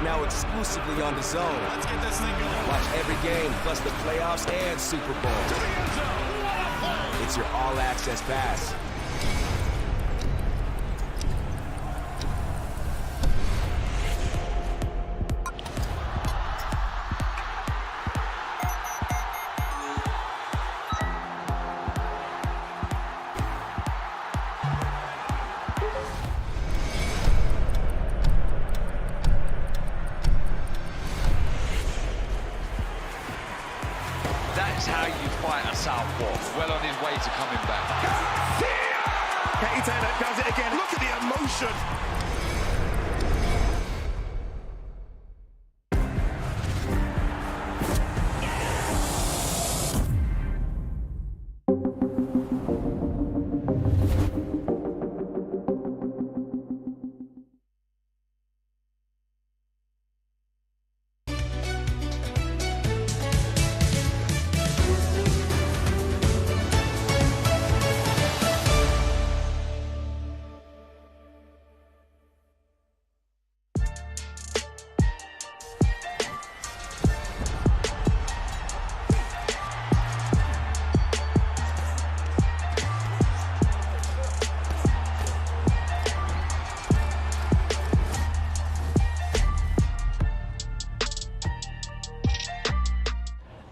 is now exclusively on DAZN. Let's get this thing going. Watch every game, plus the playoffs and Super Bowl. It's your all-access pass. That's how you fight a southpaw. Well on his way to coming back. Katie Taylor does it again. Look at the emotion.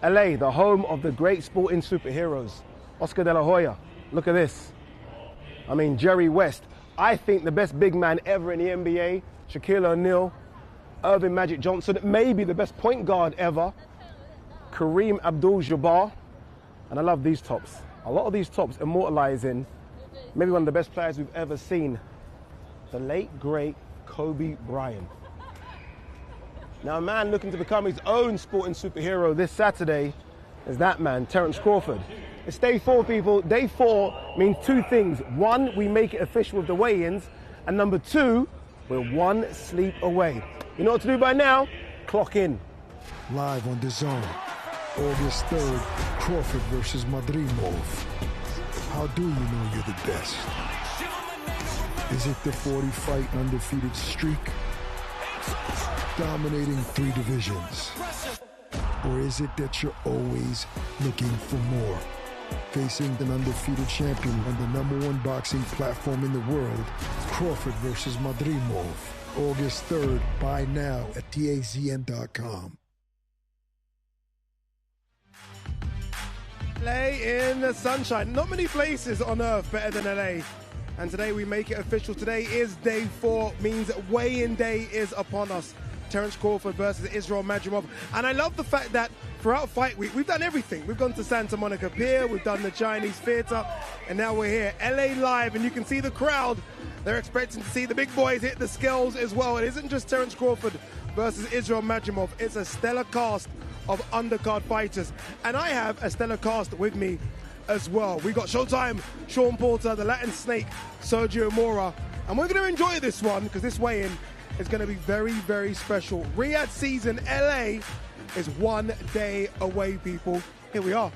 LA, the home of the great sporting superheroes. Oscar de la Hoya, look at this. I mean, Jerry West. I think the best big man ever in the NBA, Shaquille O'Neal, Irvin Magic Johnson, maybe the best point guard ever, Kareem Abdul-Jabbar. And I love these tops. A lot of these tops immortalizing maybe one of the best players we've ever seen, the late, great Kobe Bryant. Now, a man looking to become his own sporting superhero this Saturday is that man, Terence Crawford. It's day 4, people. Day 4 means 2 things. 1, we make it official with the weigh-ins. And number 2, we're 1 sleep away. You know what to do by now? Clock in. Live on DAZN, August 3rd, Crawford versus Madrimov. How do you know you're the best? Is it the 40-fight undefeated streak? Dominating 3 divisions? Or is it that you're always looking for more? Facing an undefeated champion on the #1 boxing platform in the world, Crawford versus Madrimov. August 3rd, buy now at TAZN.com. LA in the sunshine. Not many places on earth better than LA. And today we make it official. Today is day 4, means weigh-in day is upon us. Terence Crawford versus Israel Madrimov. And I love the fact that throughout fight week, we've done everything. We've gone to Santa Monica Pier, we've done the Chinese Theater, and now we're here, LA live, and you can see the crowd. They're expecting to see the big boys hit the scales as well. It isn't just Terence Crawford versus Israel Madrimov. It's a stellar cast of undercard fighters. And I have a stellar cast with me as well. We got Showtime, Sean Porter, the Latin Snake, Sergio Mora. And we're going to enjoy this one because this weigh-in is going to be very, very special. Riyadh Season LA is 1 day away, people. Here we are.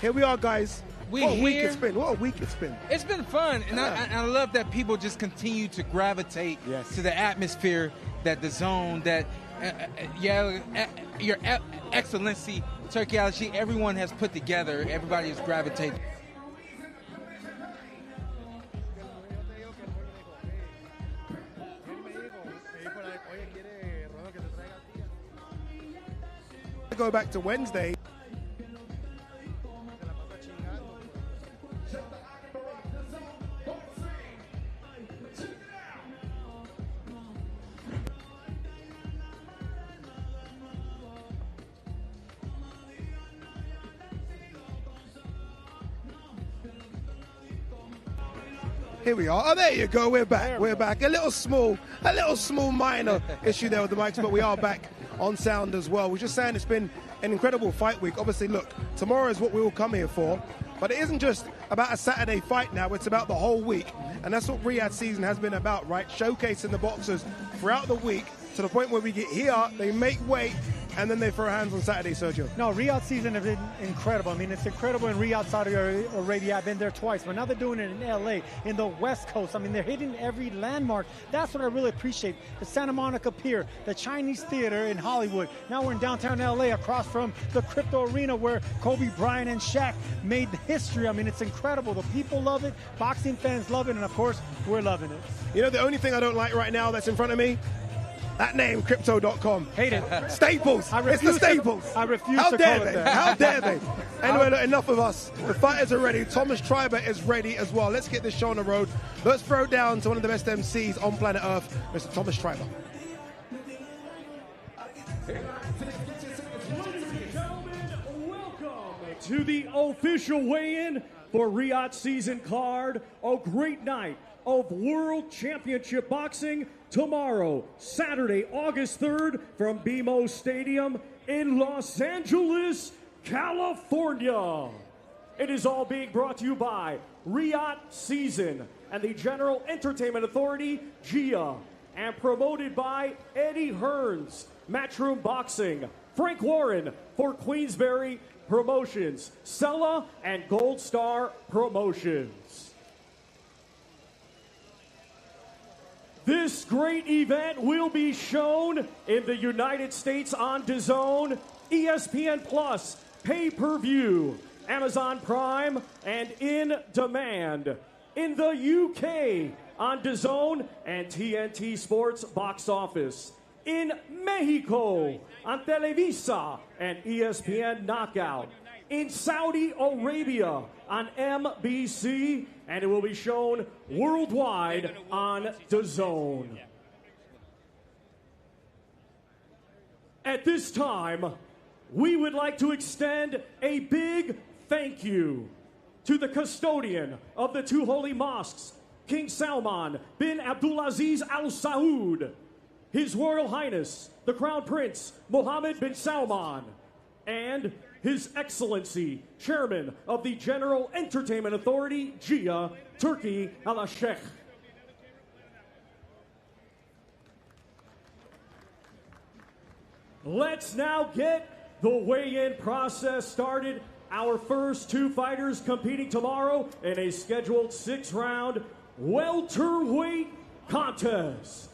Here we are, guys. What a week it's been. What a week it's been. It's been fun. And I love that people just continue to gravitate to the atmosphere, that the zone, that your excellency, Turkeyology, everyone has put together. Everybody is gravitating. Go back to Wednesday. Here we are. Oh, there you go. We're back. We're back. A little small minor issue there with the mics, but we are back on sound as well. We're just saying it's been an incredible fight week. Obviously, look, tomorrow is what we all come here for, but it isn't just about a Saturday fight now. It's about the whole week, and that's what Riyadh Season has been about, right? Showcasing the boxers throughout the week to the point where we get here, they make weight, and then they throw hands on Saturday, Sergio. No, Riyadh season has been incredible. I mean, it's incredible in Riyadh, Saudi Arabia. I've been there twice, but now they're doing it in LA, in the West Coast. I mean, they're hitting every landmark. That's what I really appreciate. The Santa Monica Pier, the Chinese Theater in Hollywood. Now we're in downtown LA, across from the Crypto Arena where Kobe Bryant and Shaq made history. I mean, it's incredible. The people love it, boxing fans love it, and of course, we're loving it. You know, the only thing I don't like right now that's in front of me? That name, Crypto.com. Hate it. Staples. It's the Staples. I refuse How to dare call it they? that. How dare they? Anyway, look, enough of us. The fighters are ready. Thomas Schreiber is ready as well. Let's get this show on the road. Let's throw it down to one of the best MCs on planet Earth, Mr. Thomas Schreiber. To the official weigh-in for Riyadh Season Card, a great night of World Championship Boxing tomorrow, Saturday, August 3rd, from BMO Stadium in Los Angeles, California. It is all being brought to you by Riyadh Season and the General Entertainment Authority, GIA, and promoted by Eddie Hearns, Matchroom Boxing, Frank Warren for Queensberry Promotions, Sella and Gold Star Promotions. This great event will be shown in the United States on DAZN, ESPN Plus, pay-per-view, Amazon Prime, and in demand. In the UK on DAZN and TNT Sports Box Office. In Mexico on Televisa and ESPN Knockout. In Saudi Arabia on MBC, and it will be shown worldwide on DAZN. At this time, we would like to extend a big thank you to the custodian of the two holy mosques, King Salman bin Abdulaziz Al Saud, His Royal Highness, the Crown Prince Mohammed bin Salman, and His Excellency, Chairman of the General Entertainment Authority, GIA, Turkey Al-Sheikh. Let's now get the weigh-in process started. Our first two fighters competing tomorrow in a scheduled 6-round welterweight contest.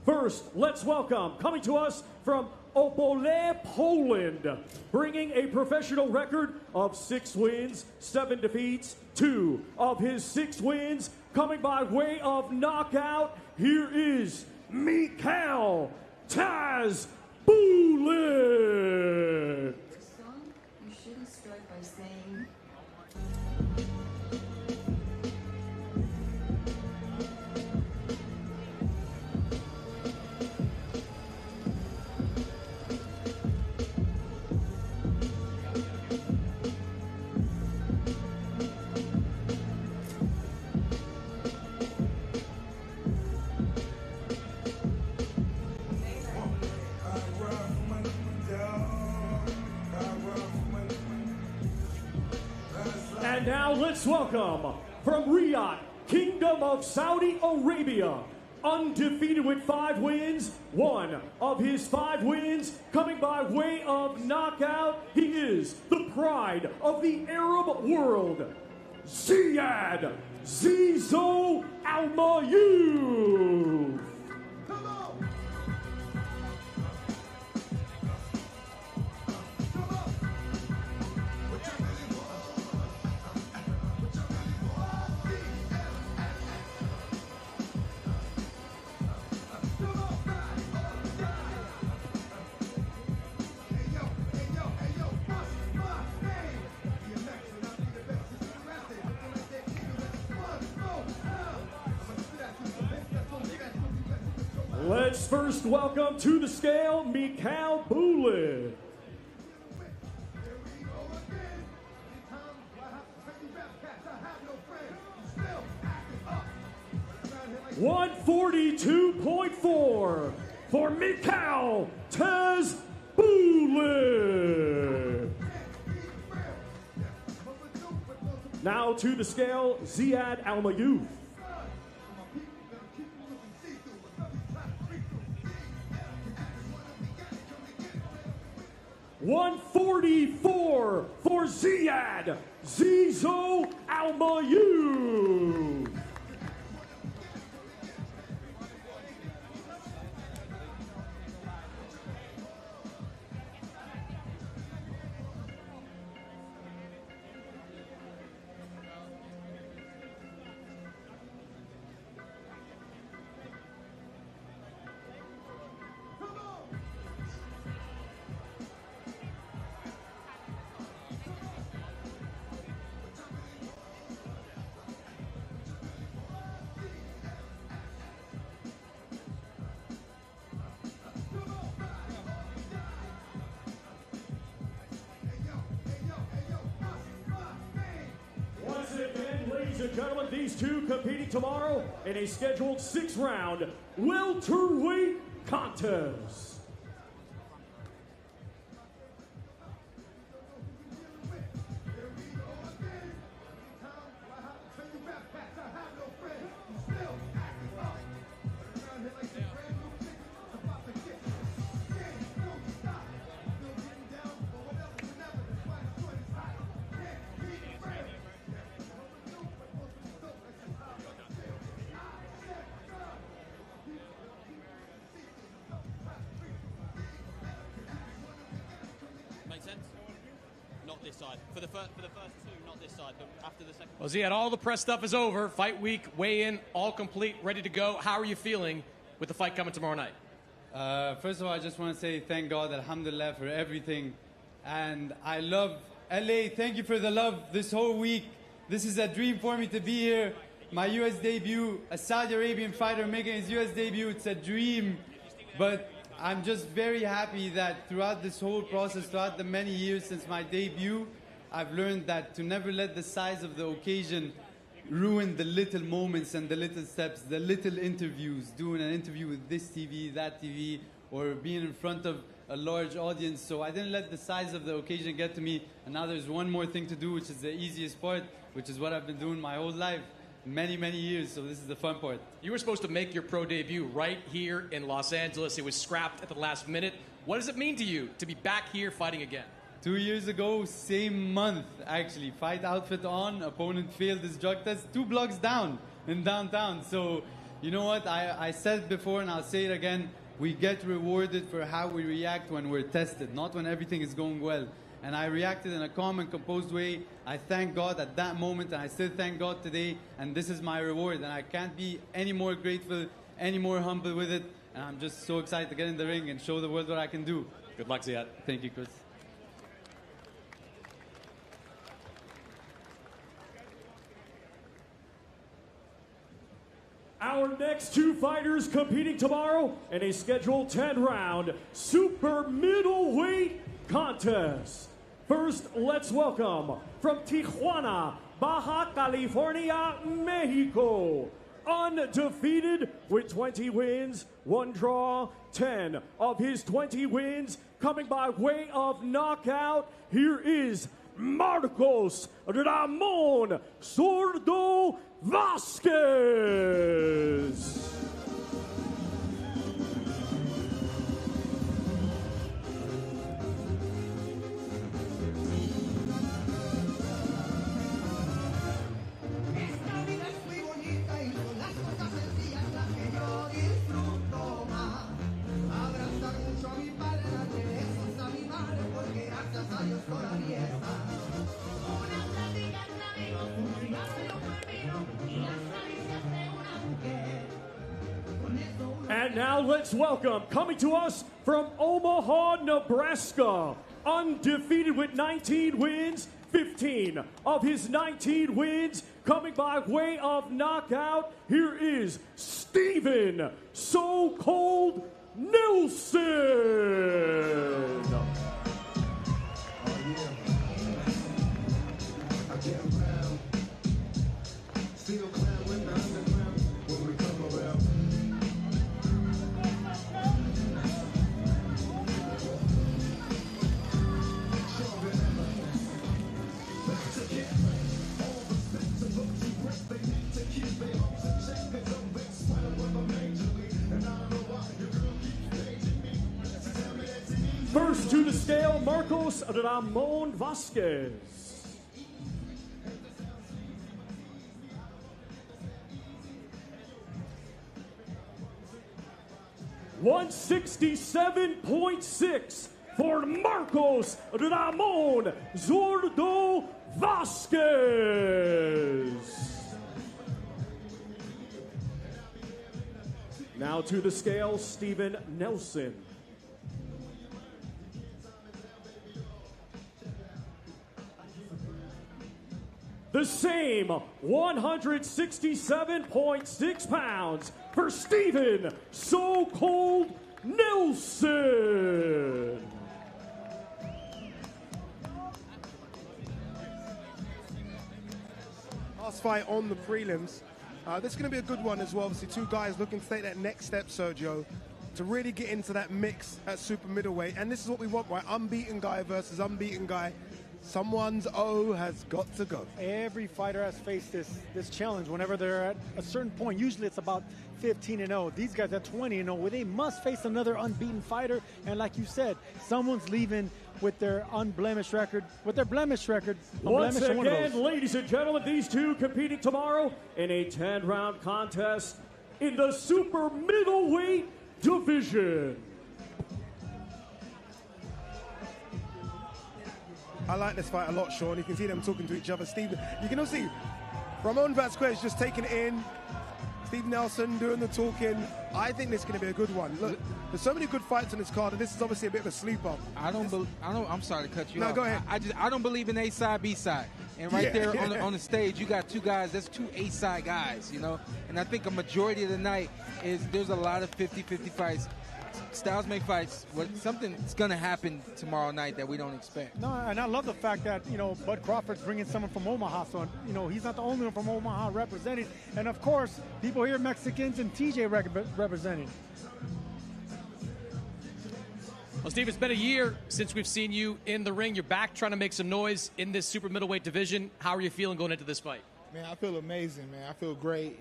First, let's welcome, coming to us from Opole, Poland, bringing a professional record of 6 wins, 7 defeats, 2 of his 6 wins coming by way of knockout. Here is Mikel Taz Bullet. You shouldn't start by saying... And now let's welcome, from Riyadh, Kingdom of Saudi Arabia, undefeated with 5 wins, 1 of his 5 wins coming by way of knockout. He is the pride of the Arab world, Ziyad Zizo Al-Mayyouf. Let's first welcome to the scale, Mikel Bullet. $142.4 for Mikel Taz Bullet. Now to the scale, Ziyad Al-Mayyouf. 144 for Ziyad Zizo Almayu. Gentlemen, these two competing tomorrow in a scheduled 6-round welterweight contest. For the first two, not this side, but after the second. Well, Ziyad, all the press stuff is over. Fight week, weigh-in, all complete, ready to go. How are you feeling with the fight coming tomorrow night? First of all, I just want to say thank God, alhamdulillah, for everything. And I love LA. Thank you for the love this whole week. This is a dream for me to be here. My US debut, a Saudi Arabian fighter making his US debut. It's a dream. But I'm just very happy that throughout this whole process, throughout the many years since my debut, I've learned that to never let the size of the occasion ruin the little moments and the little steps, the little interviews, doing an interview with this TV, that TV, or being in front of a large audience. So I didn't let the size of the occasion get to me. And now there's one more thing to do, which is the easiest part, which is what I've been doing my whole life, many, many years. So this is the fun part. You were supposed to make your pro debut right here in Los Angeles. It was scrapped at the last minute. What does it mean to you to be back here fighting again? 2 years ago, same month, actually. Fight outfit on, opponent failed his drug test 2 blocks down in downtown. So, you know what? I said it before and I'll say it again. We get rewarded for how we react when we're tested, not when everything is going well. And I reacted in a calm and composed way. I thank God at that moment, and I still thank God today. And this is my reward. And I can't be any more grateful, any more humble with it. And I'm just so excited to get in the ring and show the world what I can do. Good luck, Ziyad. Thank you, Chris. Our next two fighters competing tomorrow in a scheduled 10-round super middleweight contest. First, let's welcome from Tijuana, Baja California, Mexico. Undefeated with 20 wins, 1 draw, 10 of his 20 wins coming by way of knockout. Here is Marcos Ramon Sordo Vasquez. And now let's welcome, coming to us from Omaha, Nebraska, undefeated with 19 wins, 15 of his 19 wins coming by way of knockout. Here is Steven So Cold Nelson. First to the scale, Marcos Ramon Vasquez. $167.6 for Marcos Ramon Zurdo Vasquez. Now to the scale, Steven Nelson. The same 167.6 pounds for Steven So Cold Nelson. Last fight on the prelims. This is going to be a good one as well. Obviously, two guys looking to take that next step, Sergio, to really get into that mix at super middleweight. And this is what we want, right? Unbeaten guy versus unbeaten guy. Someone's O has got to go. Every fighter has faced this challenge whenever they're at a certain point. Usually it's about 15-0. These guys at 20-0, where they must face another unbeaten fighter. And like you said, someone's leaving with their unblemished record, Once again, ladies and gentlemen, these two competing tomorrow in a 10-round contest in the super middleweight division. I like this fight a lot, Sean. You can see them talking to each other. Steve, you can also see Ramon Vasquez just taking it in. Steve Nelson doing the talking. I think this is going to be a good one. Look, there's so many good fights on this card, and this is obviously a bit of a sleeper. I'm sorry to cut you off. No, go ahead. I don't believe in A side, B side. And right there on the stage, you got two guys. That's two A side guys, you know. And I think a majority of the night there's a lot of 50-50 fights. Styles make fights. Something's going to happen tomorrow night that we don't expect. No, and I love the fact that, Bud Crawford's bringing someone from Omaha. So, he's not the only one from Omaha representing. And, of course, people here, Mexicans and TJ representing. Well, Steve, it's been a year since we've seen you in the ring. You're back trying to make some noise in this super middleweight division. How are you feeling going into this fight? Man, I feel amazing, man. I feel great.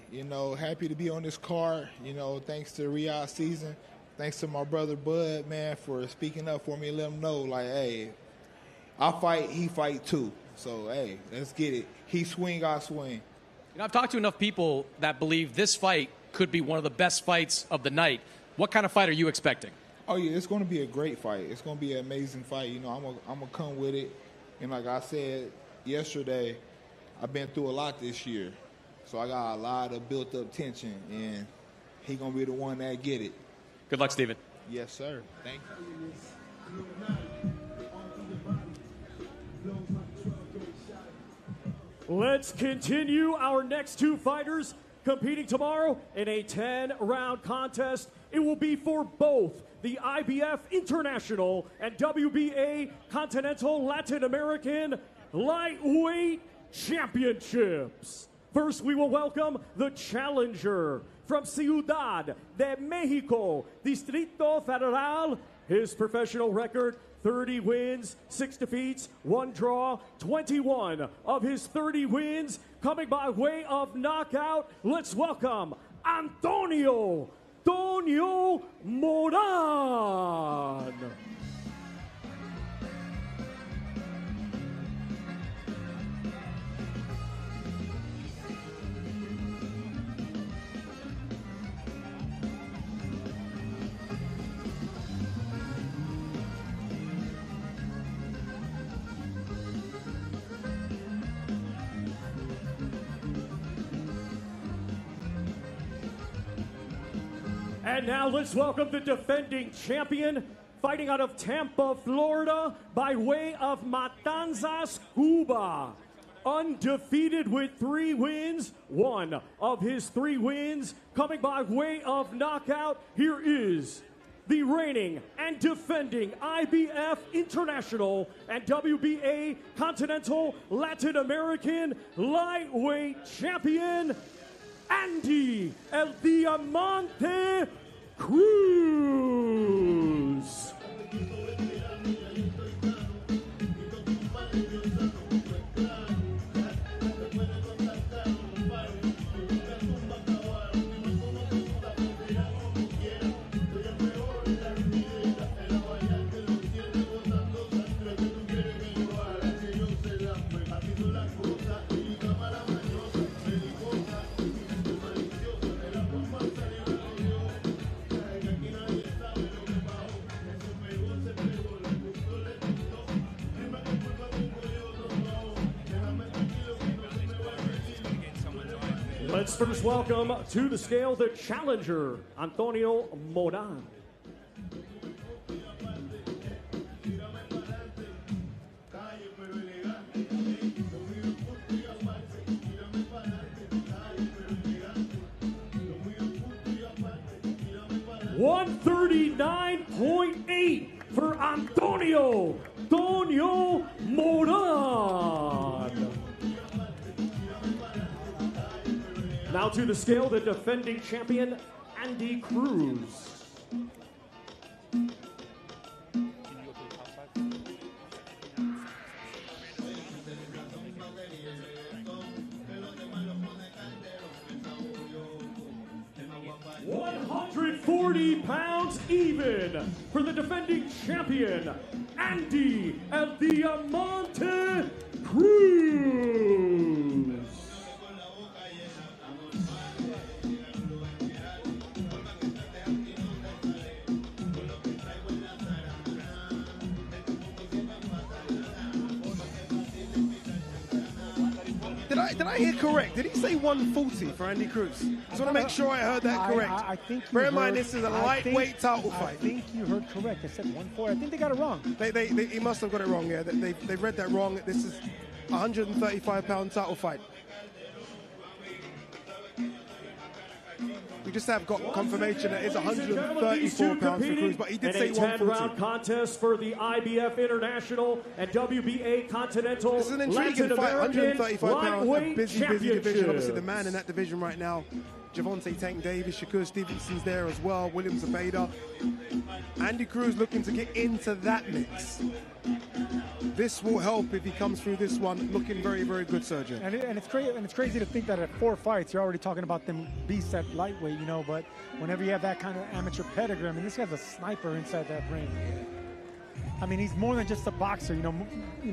Happy to be on this card. Thanks to Riyadh Season. Thanks to my brother Bud, man, for speaking up for me and let him know, like, hey, I fight, he fight too. So, hey, let's get it. He swing, I swing. I've talked to enough people that believe this fight could be one of the best fights of the night. What kind of fight are you expecting? Oh, yeah, it's going to be a great fight. It's going to be an amazing fight. I'm going to come with it. And like I said yesterday, I've been through a lot this year. So I got a lot of built-up tension, and he going to be the one that get it. Good luck, Steven. Yes, sir. Thank you. Let's continue our next two fighters competing tomorrow in a 10-round contest. It will be for both the IBF International and WBA Continental Latin American Lightweight Championships. First, we will welcome the challenger from Ciudad de Mexico, Distrito Federal. His professional record, 30 wins, 6 defeats, 1 draw, 21 of his 30 wins coming by way of knockout. Let's welcome Antonio Tonio Moran. And now let's welcome the defending champion, fighting out of Tampa, Florida, by way of Matanzas, Cuba. Undefeated with 3 wins, 1 of his 3 wins coming by way of knockout. Here is the reigning and defending IBF International and WBA Continental Latin American Lightweight Champion, Andy El Diamante Cruz. Let's first welcome to the scale the challenger, Antonio Moran. $139.8 for Antonio Moran. Now to the scale, the defending champion, Andy Cruz. £140 even for the defending champion, Andy El Diamante Cruz. Did I hear correct? Did he say 140 for Andy Cruz? Just want to make sure I heard that correct. I think Bear in mind, this is a lightweight title fight. I think you heard correct. I said 140. I think they got it wrong. He must have got it wrong, yeah. They read that wrong. This is a 135-pound title fight. We just have got confirmation that it's 134 pounds for Cruz, but he did say 140. In a 10-round contest for the IBF International and WBA Continental This is an intriguing Latin fight. American 135 pounds, a busy division. Obviously, the man in that division right now, Gervonta Tank Davis, Shakur Stevenson's there as well, William Zabeda. Andy Cruz looking to get into that mix. This will help if he comes through this one looking very, very good, Sergio. And it's crazy to think that at 4 fights, you're already talking about them beasts at lightweight, you know, but whenever you have that kind of amateur pedigree, I mean, this guy's a sniper inside that ring. I mean, he's more than just a boxer. You know,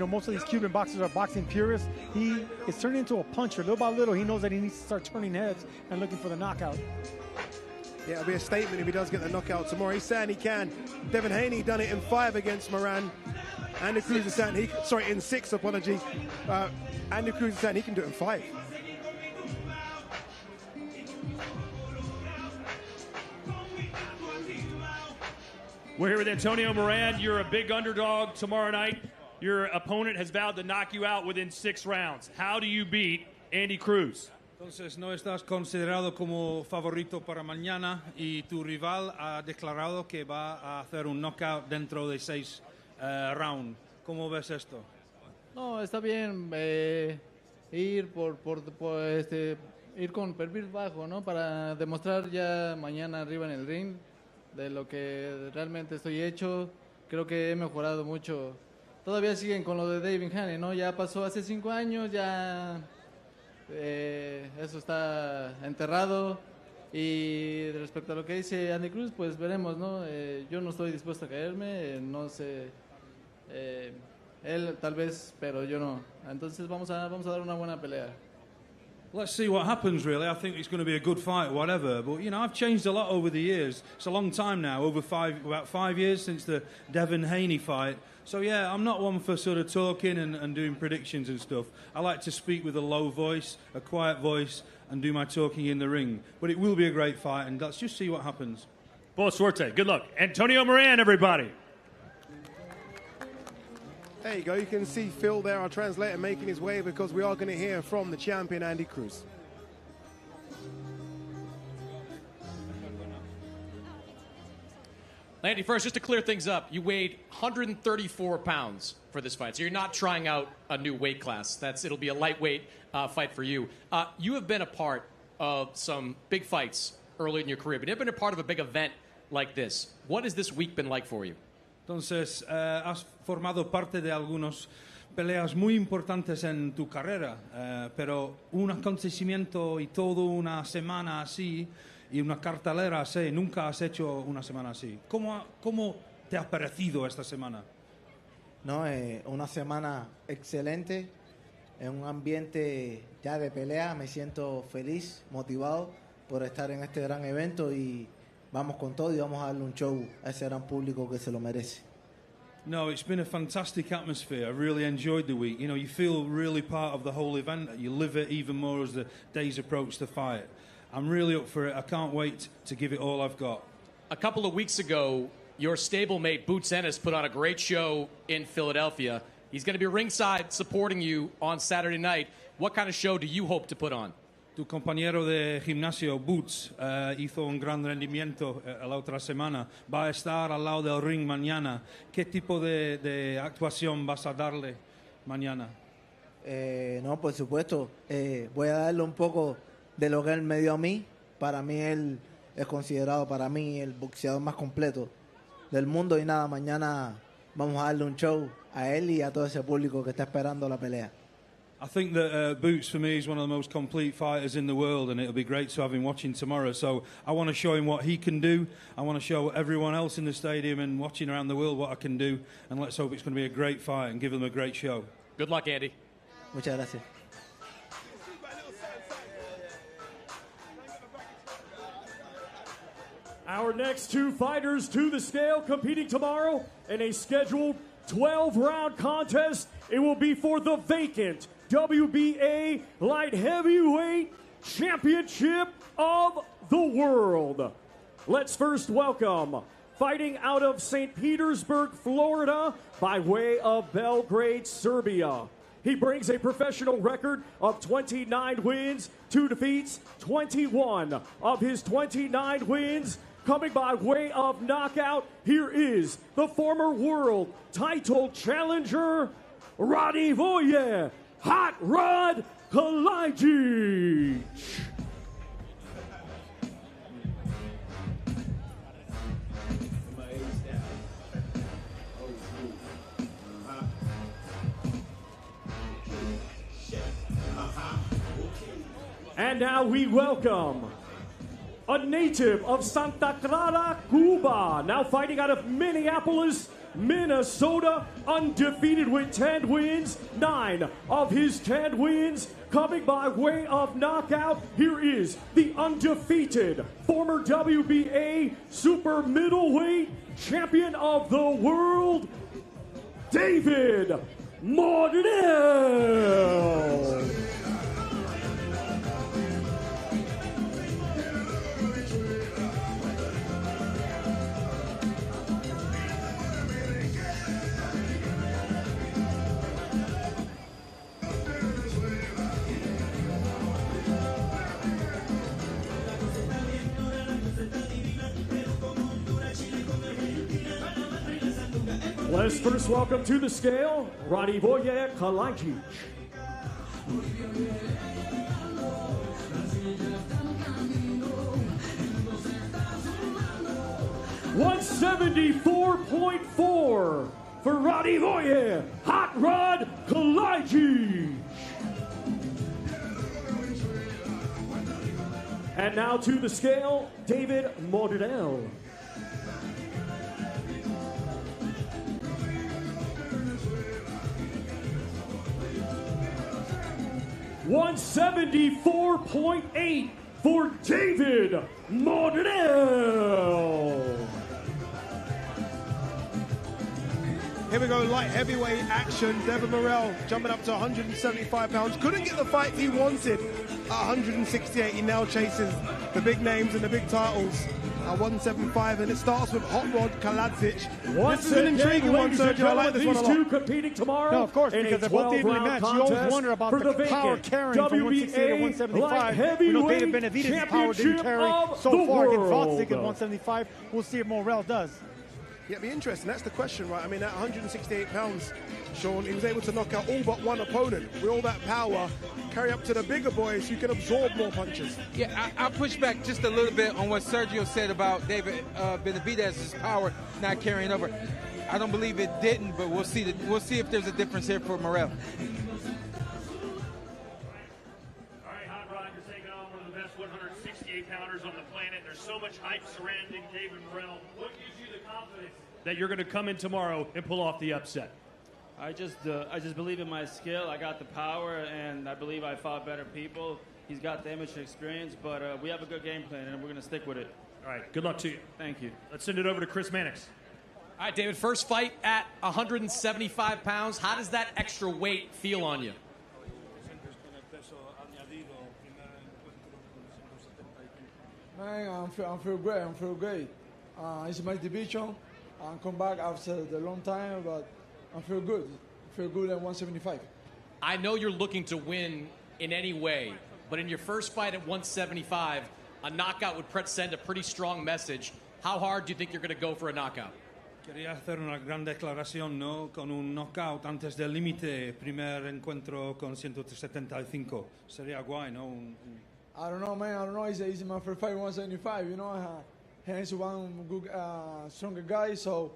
most of these Cuban boxers are boxing purists. He is turning into a puncher. Little by little, he knows that he needs to start turning heads and looking for the knockout. Yeah, it'll be a statement if he does get the knockout tomorrow. He's saying he can. Devin Haney done it in 5 against Moran. Andy Cruz is saying in 6, apology. Andy Cruz is saying he can do it in 5. We're here with Antonio Moran. You're a big underdog tomorrow night. Your opponent has vowed to knock you out within 6 rounds. How do you beat Andy Cruz? Entonces no estás considerado como favorito para mañana y tu rival ha declarado que va a hacer un knockout dentro de 6 rounds. ¿Cómo ves esto? No, está bien ir ir con perfil bajo, ¿no? Para demostrar ya mañana arriba en el ring de lo que realmente estoy hecho. Creo que he mejorado mucho. Todavía siguen con lo de Devin Haney, ¿no? Ya pasó hace 5 años, ya eso está enterrado. Y respecto a lo que dice Andy Cruz, pues veremos, ¿no? Yo no estoy dispuesto a caerme, no sé. Él tal vez, pero yo no. Entonces vamos a dar una buena pelea. Let's see what happens, really. I think it's going to be a good fight, whatever. But, you know, I've changed a lot over the years. It's a long time now, about 5 years since the Devin Haney fight. So, yeah, I'm not one for sort of talking and doing predictions and stuff. I like to speak with a low voice, a quiet voice, and do my talking in the ring. But it will be a great fight, and let's just see what happens. Boa suerte. Good luck. Antonio Moran, everybody. There you go. You can see Phil there, our translator, making his way because we are going to hear from the champion, Andy Cruz. Andy, first, just to clear things up, you weighed 134 pounds for this fight, so you're not trying out a new weight class. It'll be a lightweight fight for you. You have been a part of some big fights early in your career, but you've been a part of a big event like this. What has this week been like for you? Entonces, has formado parte de algunas peleas muy importantes en tu carrera, pero un acontecimiento y toda una semana así y una cartelera así, nunca has hecho una semana así. ¿Cómo te ha parecido esta semana? No, una semana excelente, en un ambiente ya de pelea. Me siento feliz, motivado por estar en este gran evento y vamos con todo y vamos a darle un show a ese gran público que se lo merece. No, it's been a fantastic atmosphere. I really enjoyed the week. You know, you feel really part of the whole event. You live it even more as the days approach the fight. I'm really up for it. I can't wait to give it all I've got. A couple of weeks ago, your stablemate Boots Ennis put on a great show in Philadelphia. He's going to be ringside supporting you on Saturday night. What kind of show do you hope to put on? Tu compañero de gimnasio, Boots, hizo un gran rendimiento la otra semana. Va a estar al lado del ring mañana. ¿Qué tipo de actuación vas a darle mañana? No, por supuesto. Voy a darle un poco de lo que él me dio a mí. Para mí, él es considerado para mí el boxeador más completo del mundo. Y nada, mañana vamos a darle un show a él y a todo ese público que está esperando la pelea. I think that Boots, for me, is one of the most complete fighters in the world, and it'll be great to have him watching tomorrow. So I want to show him what he can do. I want to show everyone else in the stadium and watching around the world what I can do. And let's hope it's going to be a great fight and give them a great show. Good luck, Andy. Muchas gracias. Our next two fighters to the scale competing tomorrow in a scheduled 12-round contest. It will be for the vacant WBA Light Heavyweight Championship of the World. Let's first welcome, fighting out of St. Petersburg, Florida, by way of Belgrade, Serbia. He brings a professional record of 29 wins, 2 defeats, 21 of his 29 wins coming by way of knockout. Here is the former world title challenger, Radivoje Hot Rod Kalajic. And now we welcome a native of Santa Clara, Cuba, now fighting out of Minneapolis, Minnesota, undefeated with 10 wins, 9 of his 10 wins coming by way of knockout. Here is the undefeated former WBA super middleweight champion of the world, David Mordell. Let's first welcome to the scale, Radivoje Kalajic. $174.4 for Radivoje Hot Rod Kalajic. And now to the scale, David Mordell. $174.8 for David Mordell. Here we go, light heavyweight action. David Mordell jumping up to 175 pounds. Couldn't get the fight he wanted at 168. He now chases the big names and the big titles at 175, and it starts with Hot Rod Kalajic. This is an intriguing one, Sergio. I like this one a lot. These two competing tomorrow. No, of course, because they're both evenly matched. You always wonder about the power carrying from 168 to 175. We know David Benavidez's power didn't carry so far against Votsick at 175. We'll see if Morrell does. Yeah, it'll be interesting. That's the question, right? I mean, at 168 pounds, Sean, he was able to knock out all but one opponent. With all that power, carry up to the bigger boys who can absorb more punches. Yeah, I'll push back just a little bit on what Sergio said about David Benavidez's power not carrying over. I don't believe it didn't, but we'll see. We'll see if there's a difference here for Morrell. All right, Hot Rod, you're taking on one of the best 168-pounders on the planet. There's so much hype surrounding David Morrell. What gives you the confidence that you're going to come in tomorrow and pull off the upset? I just believe in my skill. I got the power, and I believe I fought better people. He's got the amateur experience, but we have a good game plan, and we're going to stick with it. All right, good luck to you. Thank you. Let's send it over to Chris Mannix. All right, David, first fight at 175 pounds. How does that extra weight feel on you? Man, I feel great. I feel great. It's my division. I come back after a long time, but I feel good. I feel good at 175. I know you're looking to win in any way, but in your first fight at 175, a knockout would send a pretty strong message. How hard do you think you're going to go for a knockout? Quería hacer una gran declaración, ¿no? Con un knockout antes del límite, primer encuentro con 175. Sería guay, ¿no? I don't know, man. I don't know. It's my first fight 175. You know, he's one good, stronger guy. So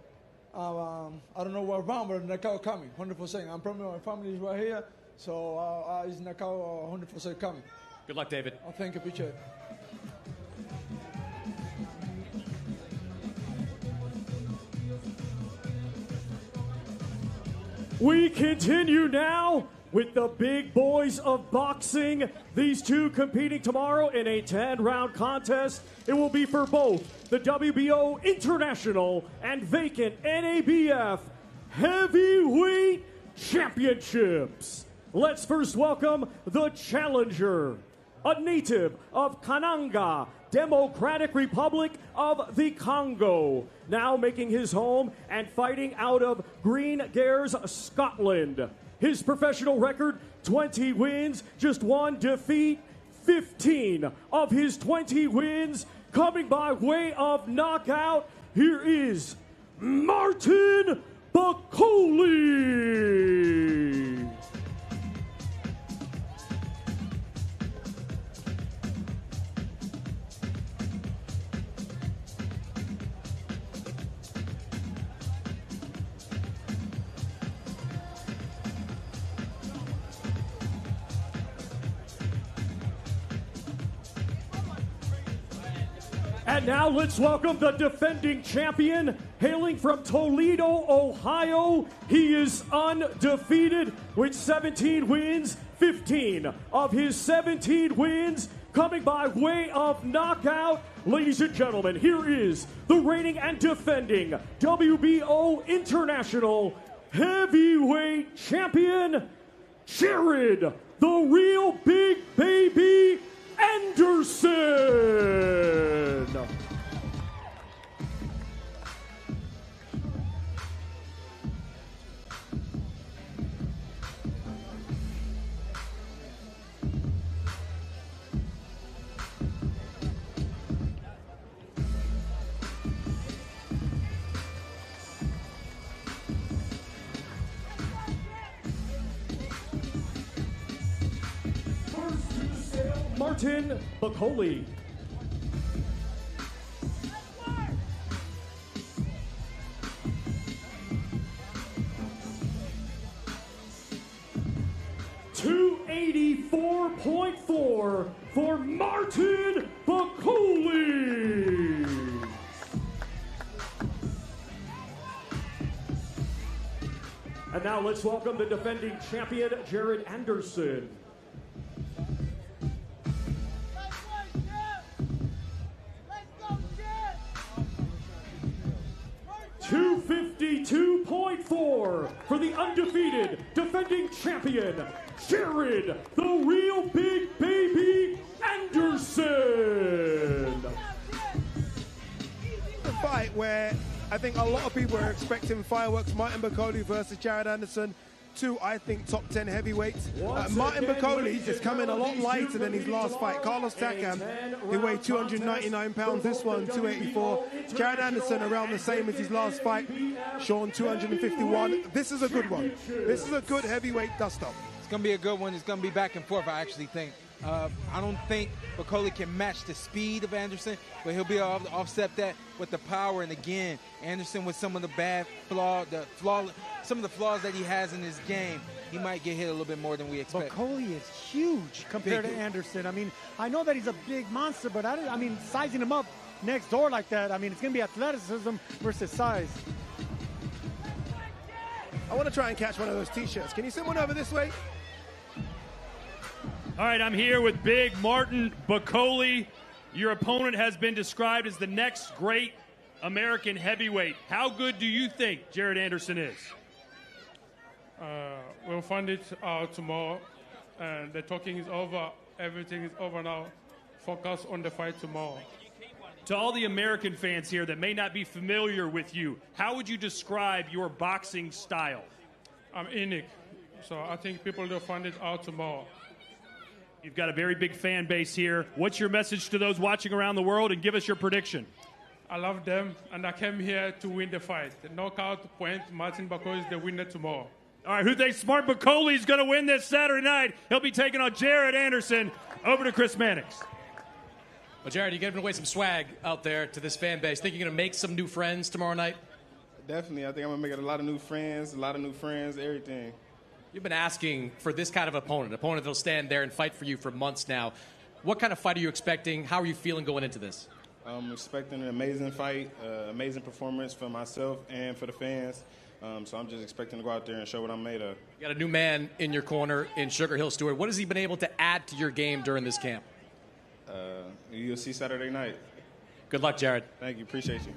I don't know what round, but knockout coming, 100%. I'm promising my family is right here, so it's knockout 100% coming. Good luck, David. Oh, thank you, appreciate it. We continue now with the big boys of boxing. These two competing tomorrow in a 10-round contest. It will be for both the WBO International and vacant NABF Heavyweight Championships. Let's first welcome the challenger, a native of Kananga, Democratic Republic of the Congo, now making his home and fighting out of Green Gares, Scotland. His professional record, 20 wins, just one defeat, 15 of his 20 wins coming by way of knockout. Here is Martin Bakole. And now let's welcome the defending champion, hailing from Toledo, Ohio. He is undefeated with 17 wins, 15 of his 17 wins coming by way of knockout. Ladies and gentlemen, here is the reigning and defending WBO International Heavyweight Champion, Jarrel, the real big baby Anderson. Martin Bakole. $284.4 for Martin Bakole. And now let's welcome the defending champion, Jarrel Anderson. 252.4 for the undefeated defending champion, Jarrel, the real big baby Anderson. The fight where I think a lot of people are expecting fireworks. Martin Bakole versus Jarrel Anderson. Two, I think, top 10 heavyweights. Martin Bakole is coming a lot lighter than his last fight. Carlos Takam, he weighed 299 pounds. This one, 284. Jarrel Anderson around the same as his last fight. Sean, 251. This is a good one. This is a good heavyweight dust-up. It's going to be a good one. It's going to be back and forth, I actually think. I don't think Bakole can match the speed of Anderson, but he'll be able to offset that with the power. And again, Anderson with some of the some of the flaws that he has in his game, he might get hit a little bit more than we expect. Bakole is huge compared to Anderson. I mean, I know that he's a big monster, but I mean, sizing him up next door like that, I mean, it's going to be athleticism versus size. I want to try and catch one of those T-shirts. Can you send one over this way? All right, I'm here with big Martin Bakole. Your opponent has been described as the next great American heavyweight. How good do you think Jared Anderson is? We'll find it out tomorrow. And the talking is over. Everything is over now. Focus on the fight tomorrow. To all the American fans here that may not be familiar with you, how would you describe your boxing style? I'm unique. So I think people will find it out tomorrow. You've got a very big fan base here. What's your message to those watching around the world, and give us your prediction? I love them, and I came here to win the fight. The knockout point, Martin Bakole is the winner tomorrow. All right, who thinks Smart Bakole is going to win this Saturday night? He'll be taking on Jared Anderson. Over to Chris Mannix. Well, Jared, you're giving away some swag out there to this fan base. Think you're going to make some new friends tomorrow night? Definitely. I think I'm going to make a lot of new friends, everything. You've been asking for this kind of opponent that'll stand there and fight for you for months now. What kind of fight are you expecting? How are you feeling going into this? I'm expecting an amazing fight, amazing performance for myself and for the fans. So I'm just expecting to go out there and show what I'm made of. You got a new man in your corner in Sugar Hill Stewart. What has he been able to add to your game during this camp? You'll see Saturday night. Good luck, Jared. Thank you. Appreciate you.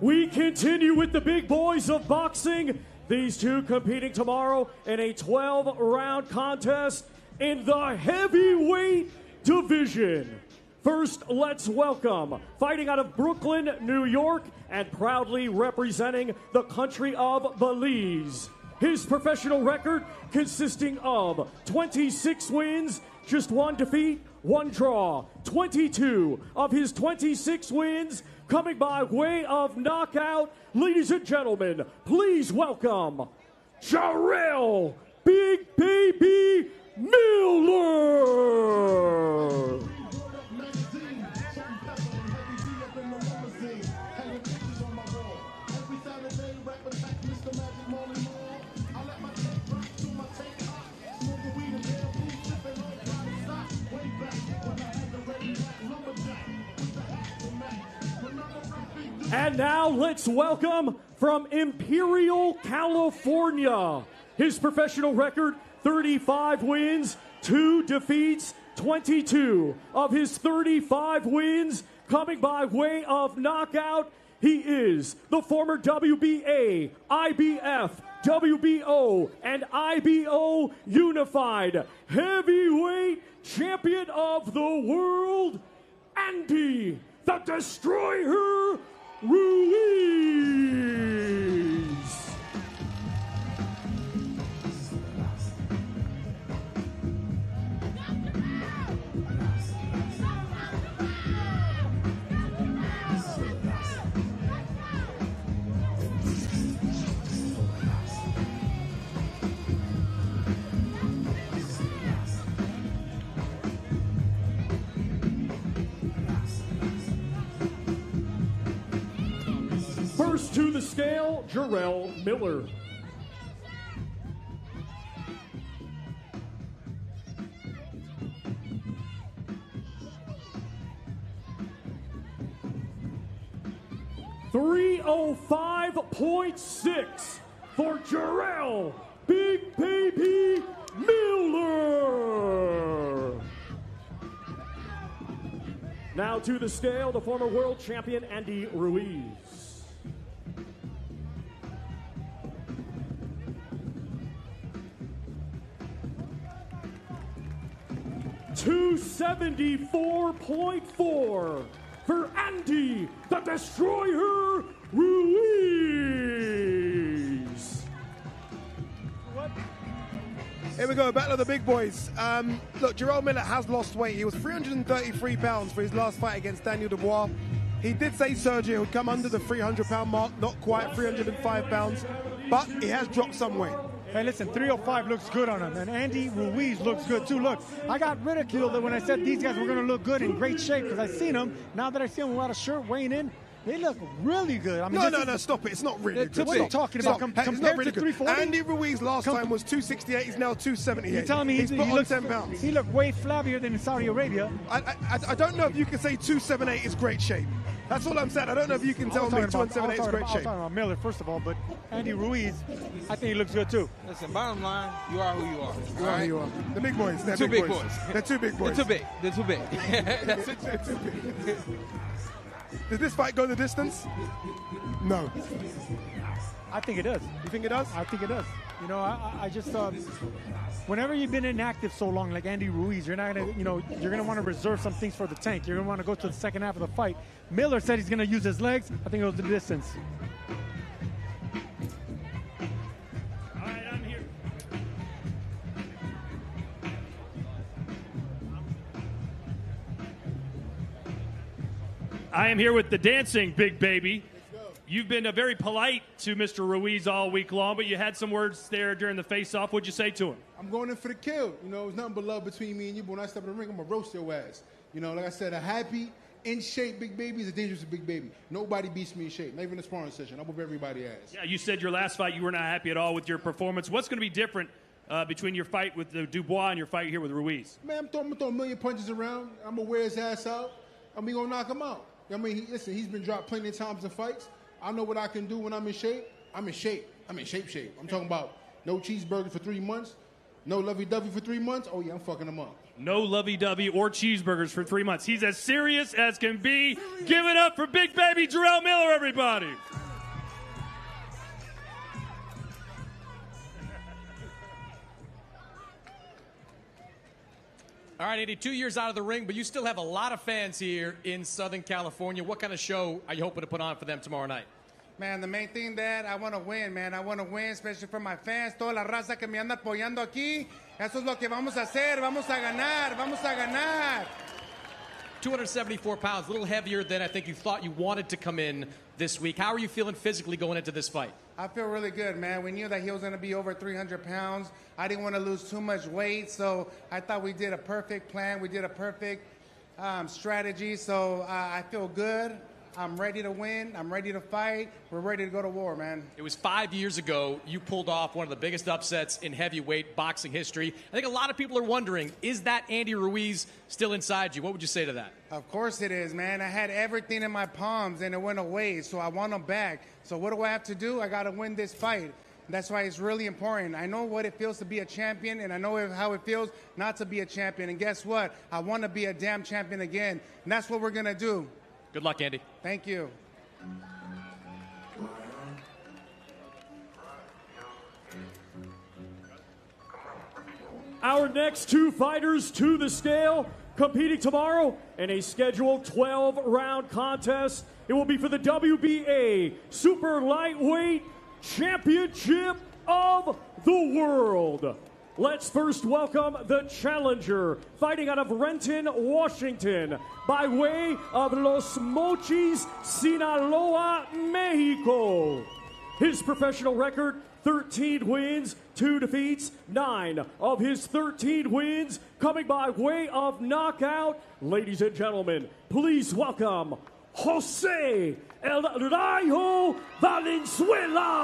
We continue with the big boys of boxing. These two competing tomorrow in a 12-round contest in the heavyweight division. First, let's welcome, fighting out of Brooklyn, New York, and proudly representing the country of Belize. His professional record consisting of 26 wins, just 1 defeat, 1 draw. 22 of his 26 wins coming by way of knockout. Ladies and gentlemen, please welcome Jarrel Big Baby Miller. And now let's welcome from Imperial, California. His professional record, 35 wins, 2 defeats, 22 of his 35 wins coming by way of knockout. He is the former WBA, IBF, WBO, and IBO Unified Heavyweight Champion of the World, Andy the Destroyer Ruiz. First to the scale, Jarrel Miller. .305.6 for Jarrel Big Baby Miller. Now to the scale, the former world champion Andy Ruiz. 274.4 for Andy the Destroyer Ruiz. Here we go, battle of the big boys. Look, Jarrel Miller has lost weight. He was 333 pounds for his last fight against Daniel Dubois. He did say surgery would come under the 300-pound mark, not quite 305 pounds, but he has dropped some weight. Hey, listen, 305 looks good on him, and Andy Ruiz looks good too. Look, I got ridiculed when I said these guys were going to look good in great shape because I seen them. Now that I see them without a shirt weighing in, they look really good. I mean, no, stop it. It's not really good. What are you talking about? It's not really good. Andy Ruiz last time was 268. He's now 278. You're telling me he's put on 10 pounds. He looked way flabbier than in Saudi Arabia. I don't know if you can say 278 is great shape. That's all I'm saying. I don't know if you can tell me 278 is great shape. I was talking about Miller, first of all, but Andy Ruiz, I think he looks good too. Listen, bottom line, you are who you are. You are who you are. The big boys. They're Two big boys. They're two big boys. They're too big. They're too big. They're too big. Did this fight go the distance? No. I think it does. You think it does? I think it does. You know, I just whenever you've been inactive so long, like Andy Ruiz, you're not gonna, you're gonna want to reserve some things for the tank. You're gonna want to go to the second half of the fight. Miller said he's gonna use his legs. I think it goes the distance. All right, I'm here. I am here with the dancing big baby. You've been very polite to Mr. Ruiz all week long, but you had some words there during the face-off. What'd you say to him? I'm going in for the kill. There's nothing but love between me and you, but when I step in the ring, I'm going to roast your ass. Like I said, a happy, in shape big baby is a dangerous big baby. Nobody beats me in shape, not even in a sparring session. I whoop everybody ass. Yeah, you said your last fight you were not happy at all with your performance. What's going to be different between your fight with Dubois and your fight here with Ruiz? Man, I'm going to throw a million punches around. I'm going to wear his ass out, and we're going to knock him out. Listen, he's been dropped plenty of times in fights. I know what I can do when I'm in shape. I'm in shape. I'm in shape. I'm talking about no cheeseburger for 3 months, no lovey-dovey for 3 months. Oh, yeah, I'm fucking him up. No lovey-dovey or cheeseburgers for 3 months. He's as serious as can be. Give it up for big baby Jarrel Miller, everybody. All right, Andy, 2 years out of the ring, but you still have a lot of fans here in Southern California. What kind of show are you hoping to put on for them tomorrow night? Man, the main thing that I want to win, man. I want to win, especially for my fans, toda la raza que me anda apoyando aquí. Eso es lo que vamos a hacer. Vamos a ganar. Vamos a ganar. 274 pounds, a little heavier than I think you thought you wanted to come in this week. How are you feeling physically going into this fight? I feel really good, man. We knew that he was going to be over 300 pounds. I didn't want to lose too much weight, so I thought we did a perfect plan. We did a perfect strategy, so I feel good. I'm ready to win. I'm ready to fight. We're ready to go to war, man. It was 5 years ago you pulled off one of the biggest upsets in heavyweight boxing history. I think a lot of people are wondering, is that Andy Ruiz still inside you? What would you say to that? Of course it is, man. I had everything in my palms, and it went away, so I want them back. So what do I have to do? I got to win this fight. That's why it's really important. I know what it feels to be a champion, and I know how it feels not to be a champion. And guess what? I want to be a damn champion again, and that's what we're going to do. Good luck, Andy. Thank you. Our next two fighters to the scale, competing tomorrow in a scheduled 12-round contest. It will be for the WBA Super Lightweight Championship of the World. Let's first welcome the challenger, fighting out of Renton, Washington, by way of Los Mochis, Sinaloa, Mexico. His professional record, 13 wins, 2 defeats, 9 of his 13 wins coming by way of knockout. Ladies and gentlemen, please welcome Jose El Rayo Valenzuela.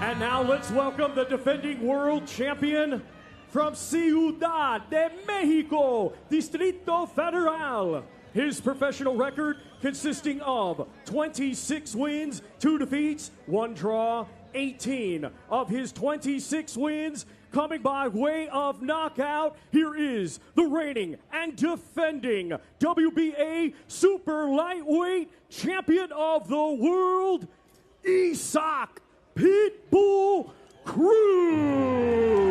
And now let's welcome the defending world champion from Ciudad de Mexico, Distrito Federal. His professional record consisting of 26 wins, 2 defeats, 1 draw, 18 of his 26 wins coming by way of knockout. Here is the reigning and defending WBA Super Lightweight Champion of the World, Isaac Pitbull Cruz.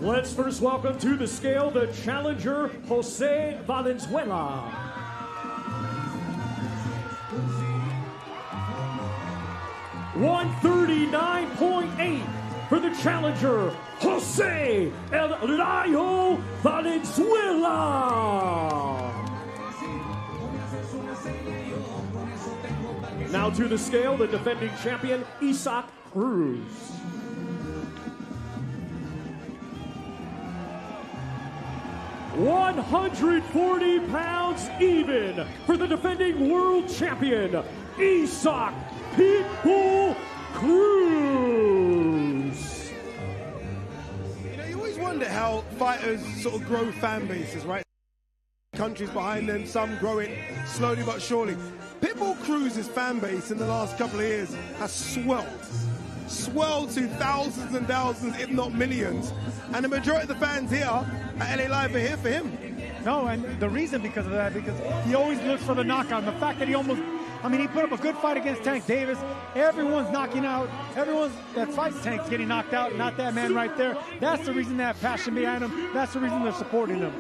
Let's first welcome to the scale the challenger, Jose Valenzuela. 139.8 for the challenger, Jose El Rayo Valenzuela. Now to the scale, the defending champion, Isaac Cruz. £140 even for the defending world champion, Isaac Pitbull Cruz. You know, you always wonder how fighters sort of grow fan bases, right? Countries behind them, some grow it slowly but surely. Pitbull Cruz's fan base in the last couple of years has swelled to thousands and thousands, if not millions. And the majority of the fans here at LA Live are here for him. No, and the reason because of that, because he always looks for the knockout. And the fact that he almost, he put up a good fight against Tank Davis. Everyone's knocking out. Everyone that fights Tank's getting knocked out, not that man right there. That's the reason they have passion behind him. That's the reason they're supporting him.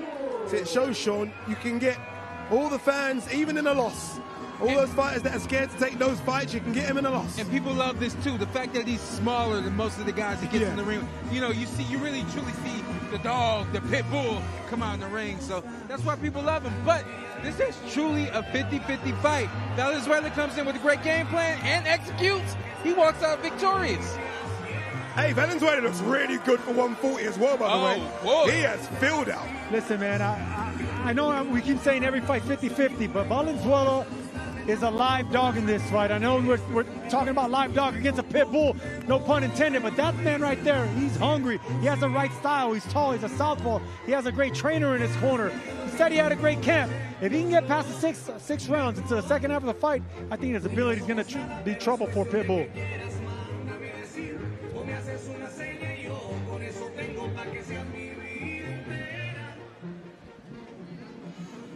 So it shows, Sean, you can get all the fans, even in a loss. All those fighters that are scared to take those fights, you can get him in a loss. And people love this too. The fact that he's smaller than most of the guys that get in the ring. You know, you really truly see the dog, the pit bull come out in the ring. So that's why people love him. But this is truly a 50-50 fight. Valenzuela comes in with a great game plan and executes. He walks out victorious. Hey, Valenzuela looks really good for 140 as well, by the way. Whoa. He has filled out. Listen, man, I know we keep saying every fight 50-50, but Valenzuela is a live dog in this fight. I know we're talking about live dog against a pit bull, no pun intended, but that man right there, he's hungry. He has the right style. He's tall. He's a southpaw. He has a great trainer in his corner. He said he had a great camp. If he can get past the six rounds into the second half of the fight, I think his ability is going to be trouble for Pitbull.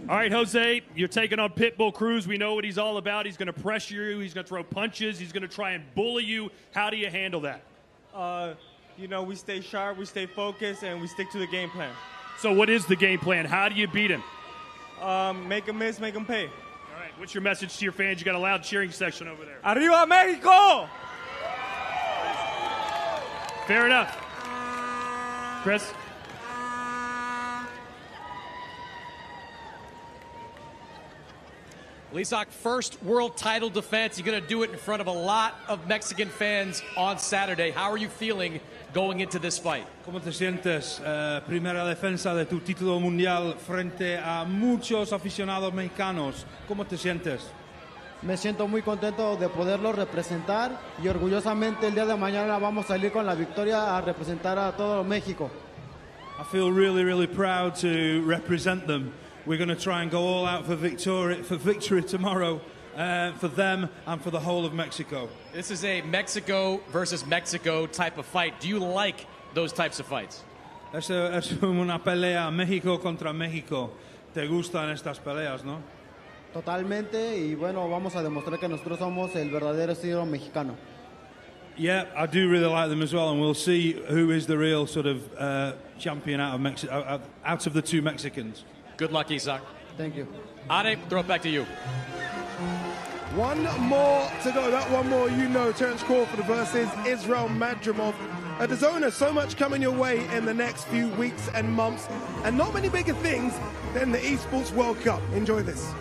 All right, Jose, you're taking on Pitbull Cruz. We know what he's all about. He's going to pressure you. He's going to throw punches. He's going to try and bully you. How do you handle that? You know, we stay sharp, we stay focused, and we stick to the game plan. So what is the game plan? How do you beat him? Make him miss, make him pay. All right, what's your message to your fans? You got a loud cheering section over there. Arriba, Mexico! Fair enough. Chris? Isaac, first world title defense. You're going to do it in front of a lot of Mexican fans on Saturday. How are you feeling going into this fight? ¿Cómo te sientes? Primera defensa de tu título mundial frente a muchos aficionados mexicanos. ¿Cómo te sientes? Me siento muy contento de poderlo representar y orgullosamente el día de mañana vamos a salir con la victoria a representar a todo México. I feel really, really proud to represent them. We're going to try and go all out for victory tomorrow, for them and for the whole of Mexico. This is a Mexico versus Mexico type of fight. Do you like those types of fights? Es una pelea México contra México. ¿Te gustan estas peleas, no? Totalmente, y bueno, vamos a demostrar que nosotros somos el verdadero estilo mexicano. Yeah, I do really like them as well, and we'll see who is the real sort of champion out of the two Mexicans. Good luck, Isaac. Thank you. Ade, throw it back to you. One more to go. That one more, you know, Terence Crawford versus Israel Madrimov. DAZN, so much coming your way in the next few weeks and months, and not many bigger things than the Esports World Cup. Enjoy this.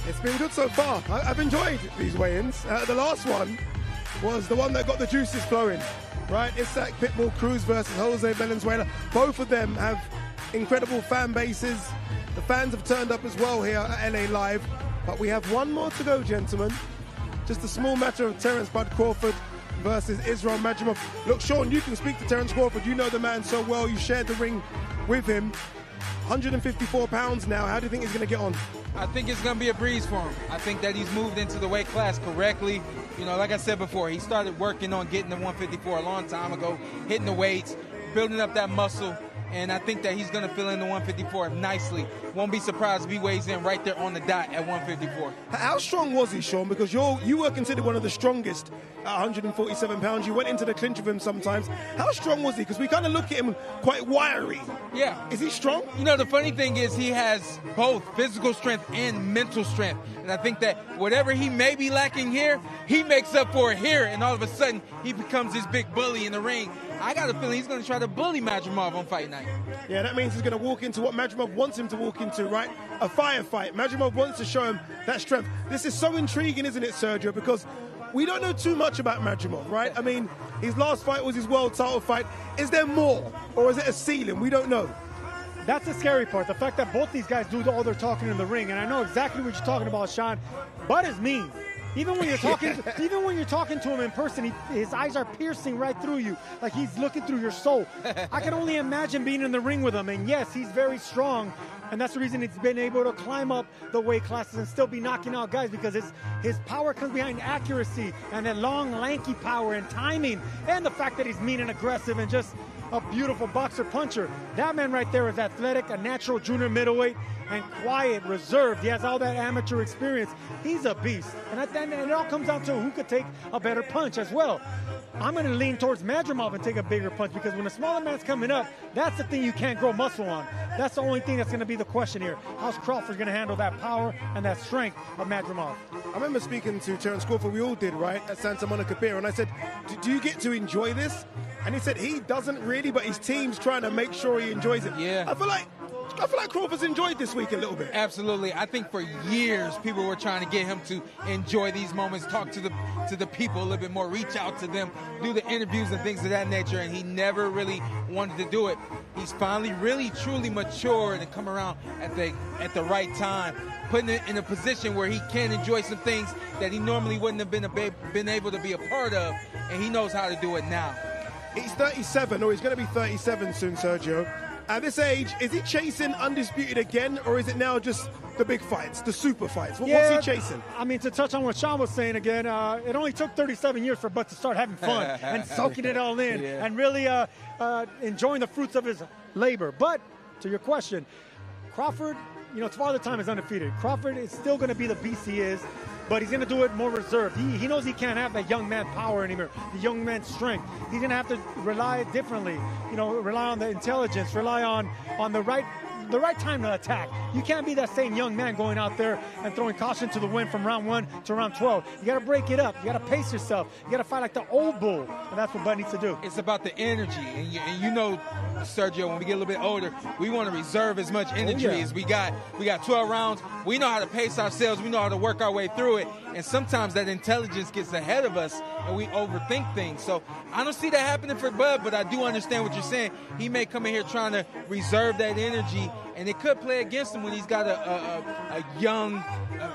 It's been good so far. I've enjoyed these weigh-ins. The last one was the one that got the juices flowing, right? Isaac Pitbull Cruz versus Jose Valenzuela. Both of them have incredible fan bases. The fans have turned up as well here at LA Live. But we have one more to go, gentlemen. Just a small matter of Terence Bud Crawford versus Israel Madrimov. Look, Sean, you can speak to Terence Crawford. You know the man so well. You shared the ring with him. 154 pounds now. How do you think he's going to get on? I think it's going to be a breeze for him. I think that he's moved into the weight class correctly. You know, like I said before, he started working on getting to 154 a long time ago, hitting the weights, building up that muscle. And I think that he's going to fill in the 154 nicely. Won't be surprised if he weighs in right there on the dot at 154. How strong was he, Sean? Because you were considered one of the strongest at 147 pounds. You went into the clinch with him sometimes. How strong was he? Because we kind of look at him quite wiry. Yeah. Is he strong? You know, the funny thing is he has both physical strength and mental strength. And I think that whatever he may be lacking here, he makes up for it here. And all of a sudden, he becomes this big bully in the ring. I got a feeling he's going to try to bully Madrimov on fight night. Yeah, that means he's going to walk into what Madrimov wants him to walk into, right? A firefight. Madrimov wants to show him that strength. This is so intriguing, isn't it, Sergio? Because we don't know too much about Madrimov, right? I mean, his last fight was his world title fight. Is there more, or is it a ceiling? We don't know. That's the scary part, the fact that both these guys do all their talking in the ring. And I know exactly what you're talking about, Sean. Bud is mean. Even when you're talking, even when you're talking to him in person, his eyes are piercing right through you, like he's looking through your soul. I can only imagine being in the ring with him. And yes, he's very strong, and that's the reason he's been able to climb up the weight classes and still be knocking out guys, because his power comes behind accuracy and that long, lanky power and timing, and the fact that he's mean and aggressive and just a beautiful boxer puncher. That man right there is athletic, a natural junior middleweight, and quiet, reserved. He has all that amateur experience. He's a beast. And it all comes down to who could take a better punch as well. I'm going to lean towards Madrimov and take a bigger punch, because when a smaller man's coming up, that's the thing you can't grow muscle on. That's the only thing that's going to be the question here. How's Crawford going to handle that power and that strength of Madrimov? I remember speaking to Terence Crawford, we all did, right, at Santa Monica Pier, and I said, do you get to enjoy this? And he said he doesn't really, but his team's trying to make sure he enjoys it. Yeah. I feel like Crawford's enjoyed this week a little bit. Absolutely. I think for years people were trying to get him to enjoy these moments, talk to the people a little bit more, reach out to them, do the interviews and things of that nature, and he never really wanted to do it. He's finally really truly matured and come around at the right time, putting it in a position where he can enjoy some things that he normally wouldn't have been able to be a part of, and he knows how to do it now. He's 37, or he's going to be 37 soon, Sergio. At this age, is he chasing Undisputed again, or is it now just the big fights, the super fights? What's he chasing? I mean, to touch on what Sean was saying again, it only took 37 years for Bud to start having fun and soaking it all in and really enjoying the fruits of his labor. But to your question, Crawford, you know, Father Time is undefeated. Crawford is still going to be the beast he is, but he's going to do it more reserved. He knows he can't have that young man power anymore, the young man's strength. He's going to have to rely differently, you know, rely on the intelligence, rely on the right time to attack. You can't be that same young man going out there and throwing caution to the wind from round 1 to round 12. You got to break it up. You got to pace yourself. You got to fight like the old bull, and that's what Bud needs to do. It's about the energy, and you know, Sergio, when we get a little bit older, we want to reserve as much energy as we got. We got 12 rounds. We know how to pace ourselves. We know how to work our way through it, and sometimes that intelligence gets ahead of us, and we overthink things. So I don't see that happening for Bud, but I do understand what you're saying. He may come in here trying to reserve that energy, and it could play against him when he's got a young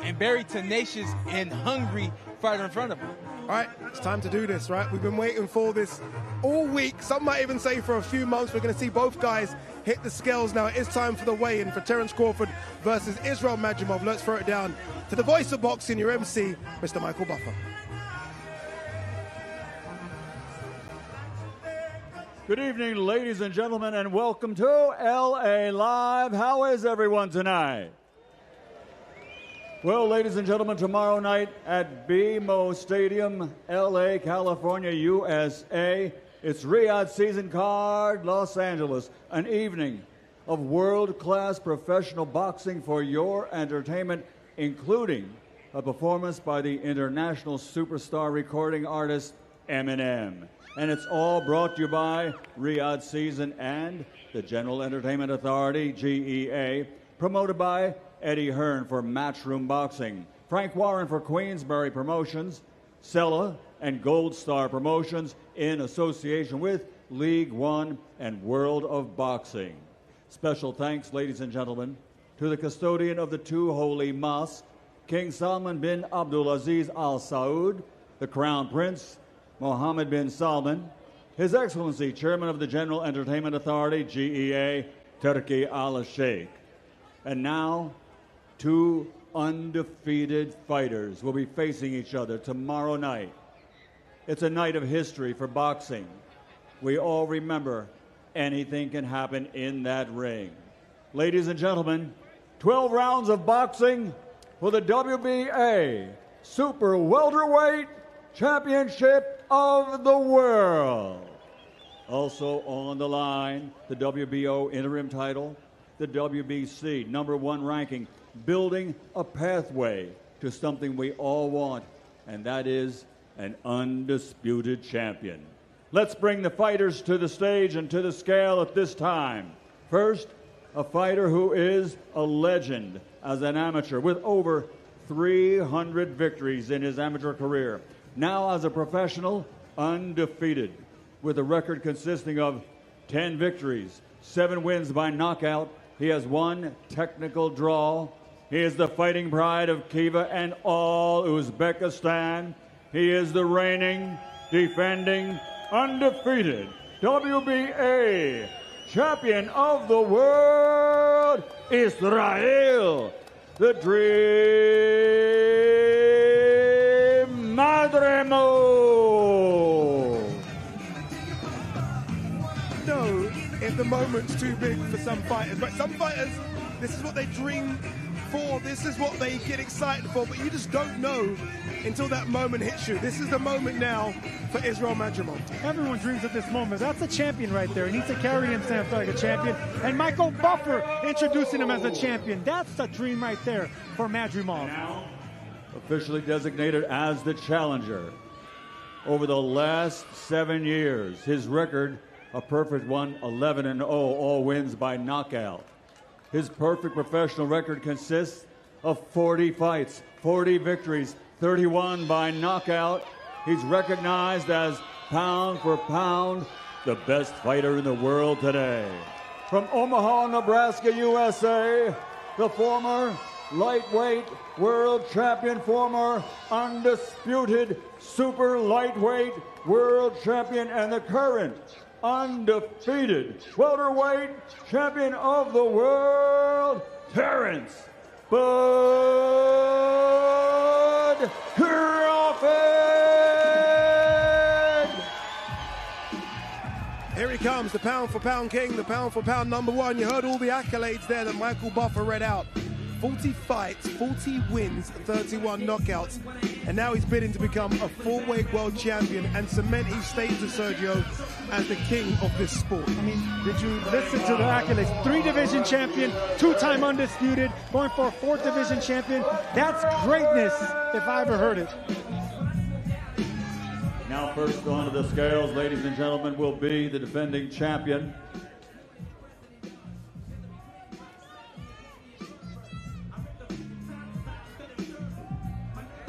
and very tenacious and hungry fighter in front of him. All right, it's time to do this, right? We've been waiting for this all week. Some might even say for a few months. We're going to see both guys hit the scales now. It is time for the weigh-in for Terence Crawford versus Israel Madrimov. Let's throw it down to the voice of boxing, your MC, Mr. Michael Buffer. Good evening, ladies and gentlemen, and welcome to LA Live. How is everyone tonight? Well, ladies and gentlemen, tomorrow night at BMO Stadium, LA, California, USA, it's Riyadh Season Card, Los Angeles, an evening of world-class professional boxing for your entertainment, including a performance by the international superstar recording artist Eminem. And it's all brought to you by Riyadh Season and the General Entertainment Authority, GEA, promoted by Eddie Hearn for Matchroom Boxing, Frank Warren for Queensberry Promotions, Sella and Gold Star Promotions in association with League One and World of Boxing. Special thanks, ladies and gentlemen, to the custodian of the two holy mosques, King Salman bin Abdulaziz Al Saud, the Crown Prince, Mohammed bin Salman, His Excellency, Chairman of the General Entertainment Authority, GEA, Turki Al Sheikh. And now, two undefeated fighters will be facing each other tomorrow night. It's a night of history for boxing. We all remember anything can happen in that ring. Ladies and gentlemen, 12 rounds of boxing for the WBA Super Welterweight Championship of the World. Also on the line, the WBO interim title, the WBC #1 ranking, building a pathway to something we all want, and that is an undisputed champion. Let's bring the fighters to the stage and to the scale at this time. First, a fighter who is a legend as an amateur with over 300 victories in his amateur career. Now as a professional, undefeated, with a record consisting of 10 victories, 7 wins by knockout. He has 1 technical draw. He is the fighting pride of Khiva and all Uzbekistan. He is the reigning, defending, undefeated WBA champion of the world, Israel, the Dream, Madrimov. No, if the moment's too big for some fighters, but some fighters, this is what they dream for, this is what they get excited for, but you just don't know until that moment hits you. This is the moment now for Israel Madrimov. Everyone dreams of this moment. That's a champion right there. He needs to carry himself like a champion. And Michael Buffer introducing him as a champion. That's the dream right there for Madrimov. Officially designated as the challenger. Over the last 7 years, his record, a perfect one, 11-0, all wins by knockout. His perfect professional record consists of 40 fights, 40 victories, 31 by knockout. He's recognized as, pound for pound, the best fighter in the world today. From Omaha, Nebraska, USA, the former lightweight world champion, former undisputed super lightweight world champion, and the current undefeated welterweight champion of the world, Terrence Bud Crawford. Here he comes, the pound for pound king, the pound for pound #1. You heard all the accolades there that Michael Buffer read out. 40 fights, 40 wins, 31 knockouts, and now he's bidding to become a full-weight world champion and cement his status, Sergio, as the king of this sport. I mean, did you listen to the accolades? 3-division champion, 2-time undisputed, going for a 4th division champion. That's greatness, if I ever heard it. Now first onto the scales, ladies and gentlemen, will be the defending champion.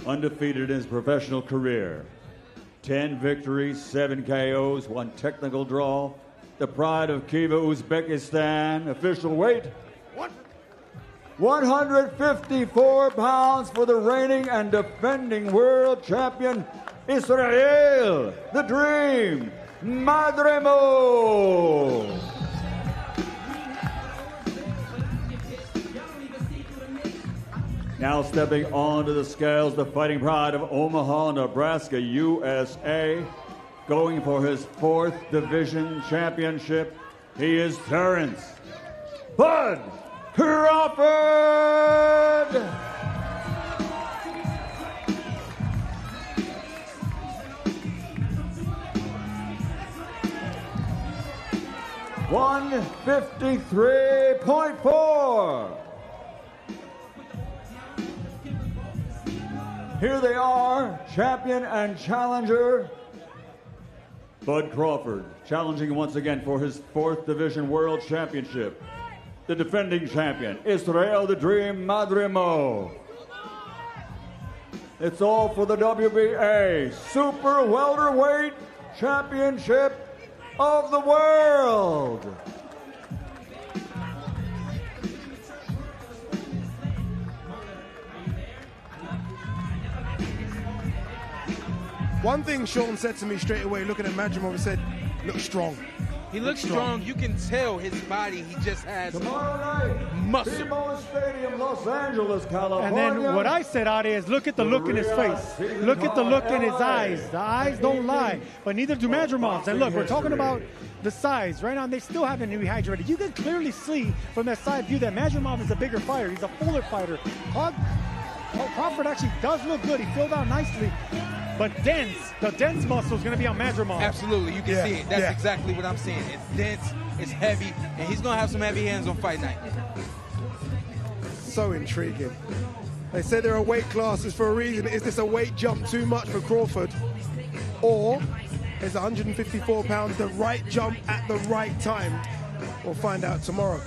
Undefeated in his professional career. 10 victories, 7 KOs, 1 technical draw. The pride of Khiva, Uzbekistan. Official weight, 154 pounds for the reigning and defending world champion, Israel, the Dream, Madrimov. Now stepping onto the scales, the fighting pride of Omaha, Nebraska, USA, going for his 4th division championship. He is Terrence Bud Crawford. $153.4. Here they are, champion and challenger, Bud Crawford, challenging once again for his 4th division world championship. The defending champion, Israel, the Dream, Madrimov. It's all for the WBA Super Welterweight Championship of the World. One thing Sean said to me straight away, looking at Madrimov, he said, "Look strong." He looks strong. You can tell his body. He just has tomorrow night, muscle. BMO Stadium, Los Angeles, California. And then what I said, Adi, is look at the look in his face. Look at the look in his eyes. The eyes don't lie, but neither do Madrimov's. And look, we're talking about the size. Right now, they still haven't rehydrated. You can clearly see from that side view that Madrimov is a bigger fighter. He's a fuller fighter. Crawford actually does look good. He filled out nicely. But the dense muscle is going to be on Madrimov. Absolutely, you can see it. That's exactly what I'm saying. It's dense, it's heavy, and he's going to have some heavy hands on fight night. So intriguing. They say there are weight classes for a reason. Is this a weight jump too much for Crawford? Or is 154 pounds the right jump at the right time? We'll find out tomorrow.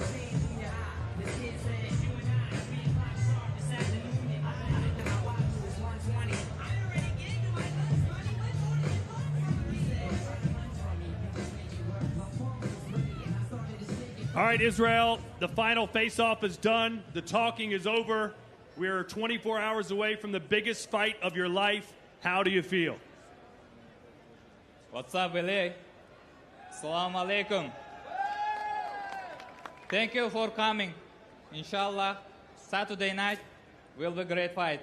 All right, Israel, the final face-off is done. The talking is over. We are 24 hours away from the biggest fight of your life. How do you feel? What's up, LA? Assalamu alaikum. Thank you for coming. Inshallah, Saturday night will be a great fight.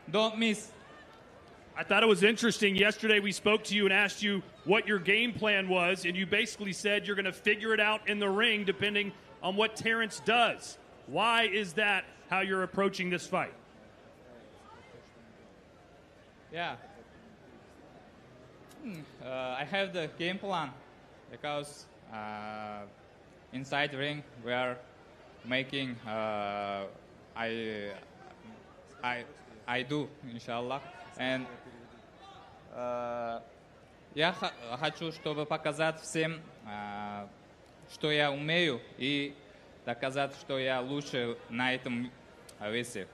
Don't miss. I thought it was interesting. Yesterday we spoke to you and asked you what your game plan was, and you basically said you're going to figure it out in the ring depending on what Terrence does. Why is that how you're approaching this fight? Yeah. I have the game plan because inside the ring we are making I do, inshallah. And я хочу, чтобы показать всем, что я умею, и доказать, что я лучше на этом весе.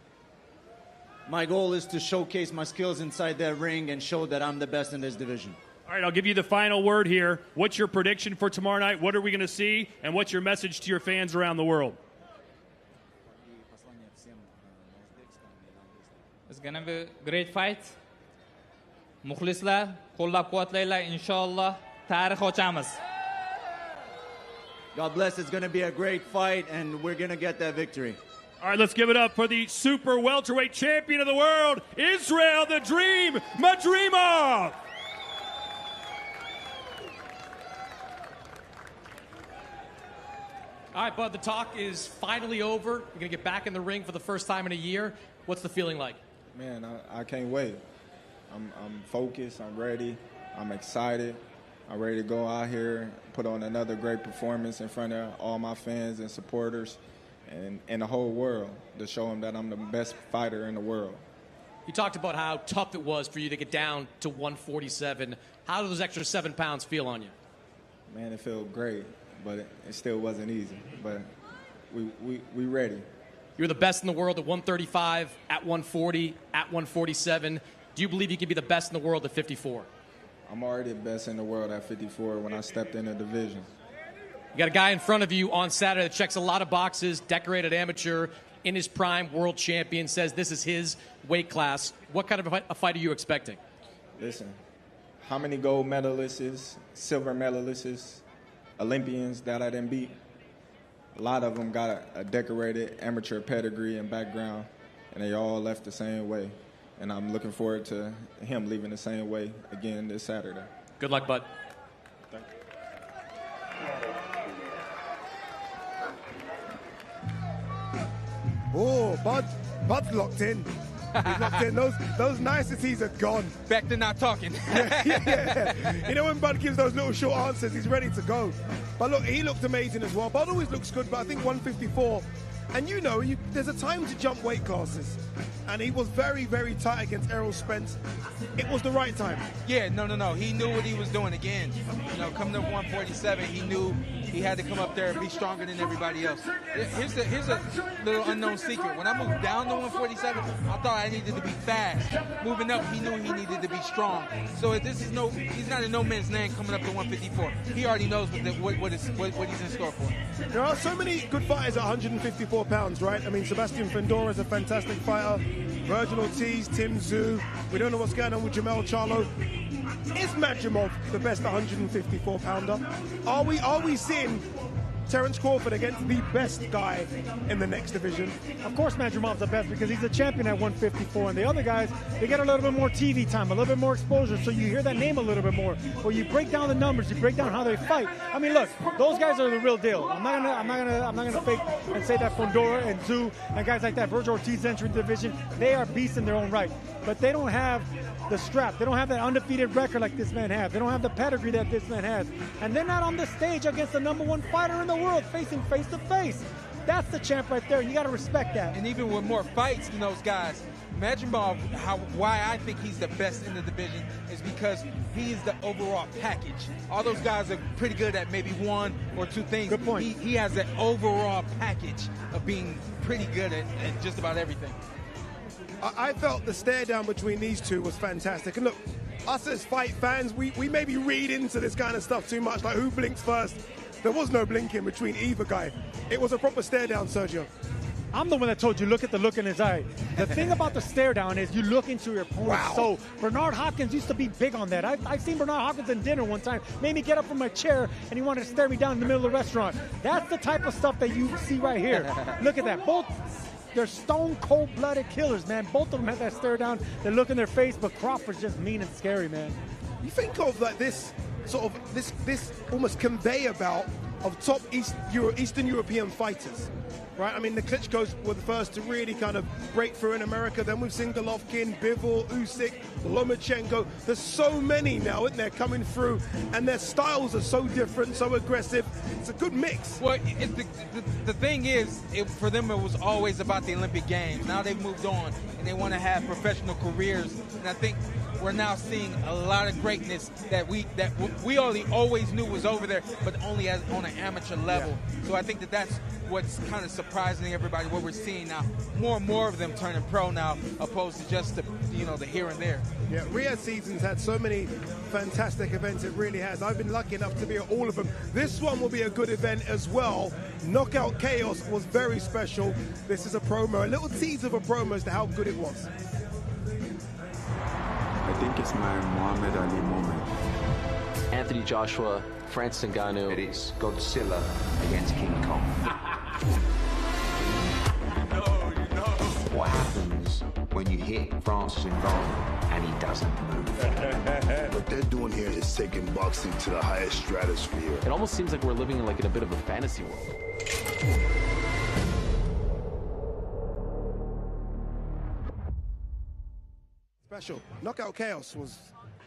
My goal is to showcase my skills inside that ring and show that I'm the best in this division. All right, I'll give you the final word here. What's your prediction for tomorrow night? What are we going to see? And what's your message to your fans around the world? It's going to be a great fight. Muxlislar, qo'llab-quvvatlanglar, inshallah, tarix ochamiz. God bless. It's going to be a great fight, and we're going to get that victory. All right, let's give it up for the super welterweight champion of the world, Israel the Dream Madrimov. All right, Bud, the talk is finally over. You're going to get back in the ring for the first time in a year. What's the feeling like? Man, I can't wait. I'm focused. I'm ready. I'm excited. I'm ready to go out here, put on another great performance in front of all my fans and supporters and the whole world to show them that I'm the best fighter in the world. You talked about how tough it was for you to get down to 147. How do those extra 7 pounds feel on you? Man, it felt great, but it still wasn't easy. But we ready. You're the best in the world at 135, at 140, at 147. Do you believe you can be the best in the world at 54? I'm already the best in the world at 54 when I stepped in the division. You got a guy in front of you on Saturday that checks a lot of boxes, decorated amateur, in his prime, world champion, says this is his weight class. What kind of a fight are you expecting? Listen, how many gold medalists, silver medalists, Olympians that I didn't beat? A lot of them got a decorated amateur pedigree and background, and they all left the same way. And I'm looking forward to him leaving the same way again this Saturday. Good luck, bud. Thank you. Oh, Bud's locked in. He's locked in. Those niceties are gone. Back to not talking. yeah. You know when Bud gives those little short answers, he's ready to go. But look, he looked amazing as well. Bud always looks good, but I think 154. And you know, there's a time to jump weight classes. And he was very, very tight against Errol Spence. It was the right time. Yeah, no. He knew what he was doing again. You know, coming up 147, he knew he had to come up there and be stronger than everybody else. Here's a little unknown secret. When I moved down to 147, I thought I needed to be fast. Moving up, he knew he needed to be strong. So he's not in no man's land coming up to 154. He already knows what he's in store for. There are so many good fighters at 154 pounds, right? I mean, Sebastian Fundora is a fantastic fighter. Virgil Ortiz, Tim Tszyu. We don't know what's going on with Jamel Charlo. Is Madrimov the best 154-pounder? Are we seeing Terence Crawford against the best guy in the next division? Of course Madrimov's the best because he's the champion at 154, and the other guys, they get a little bit more TV time, a little bit more exposure, so you hear that name a little bit more. Where you break down the numbers, you break down how they fight. I mean, look, those guys are the real deal. I'm not gonna fake and say that Fondora and Tszyu and guys like that, Virgil Ortiz entering the division, they are beasts in their own right, but they don't have the strap. They don't have that undefeated record like this man has. They don't have the pedigree that this man has. And they're not on the stage against the #1 fighter in the world, facing face to face. That's the champ right there. You got to respect that. And even with more fights than those guys, Madrimov, why I think he's the best in the division is because he is the overall package. All those guys are pretty good at maybe one or two things. Good point. He has an overall package of being pretty good at just about everything. I felt the stare down between these two was fantastic. And look, us as fight fans, we maybe read into this kind of stuff too much, like who blinks first. There was no blinking between either guy. It was a proper stare down, Sergio. I'm the one that told you, look at the look in his eye. The thing about the stare down is you look into your opponent's soul. Bernard Hopkins used to be big on that. I've seen Bernard Hopkins in dinner one time, made me get up from my chair, and he wanted to stare me down in the middle of the restaurant. That's the type of stuff that you see right here. Look at that. Both, they're stone cold-blooded killers, man. Both of them have that stare down. They look in their face, but Crawford's just mean and scary, man. You think of like this sort of this almost conveyor belt of top Eastern European fighters, right? I mean, the Klitschko's were the first to really kind of break through in America. Then we've seen Golovkin, Bivol, Usyk, Lomachenko. There's so many now, isn't there, coming through, and their styles are so different, so aggressive. It's a good mix. Well, the thing is, for them, it was always about the Olympic Games. Now they've moved on, and they want to have professional careers. And I think we're now seeing a lot of greatness that we always knew was over there, but only on an amateur level. Yeah. So I think that's what's kind of surprising everybody, what we're seeing now. More and more of them turning pro now, opposed to just the here and there. Yeah, Riyadh Season's had so many fantastic events, it really has. I've been lucky enough to be at all of them. This one will be a good event as well. Knockout Chaos was very special. This is a promo, a little tease of a promo as to how good it was. I think it's my Muhammad Ali moment. Anthony Joshua, Francis Ngannou. It is Godzilla against King Kong. What happens when you hit Francis Ngannou and he doesn't move? What they're doing here is taking boxing to the highest stratosphere. It almost seems like we're living in a bit of a fantasy world. Special. Knockout Chaos was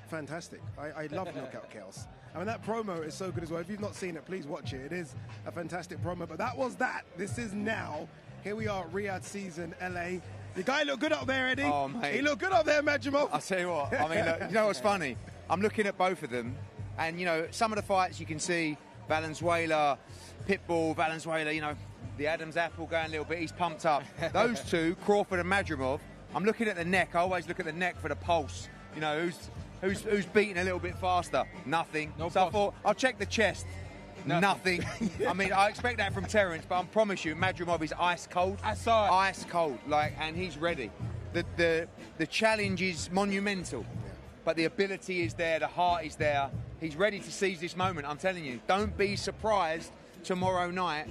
fantastic. I love Knockout Chaos. I mean, that promo is so good as well. If you've not seen it, please watch it. It is a fantastic promo. But that was that. This is now. Here we are at Riyadh Season, LA. The guy looked good up there, Eddie. Oh, mate. He looked good up there, Madrimov. I'll tell you what. I mean, look, you know what's funny? I'm looking at both of them. And, some of the fights you can see, Valenzuela, Pitbull, Valenzuela, the Adam's apple going a little bit. He's pumped up. Those two, Crawford and Madrimov, I'm looking at the neck. I always look at the neck for the pulse. Who's beating a little bit faster? Nothing. No so pulse. I thought, I'll check the chest. Nothing. I mean, I expect that from Terence, but I promise you, Madrimov is ice cold. I saw it. Ice cold, and he's ready. The challenge is monumental, but the ability is there, the heart is there. He's ready to seize this moment, I'm telling you. Don't be surprised tomorrow night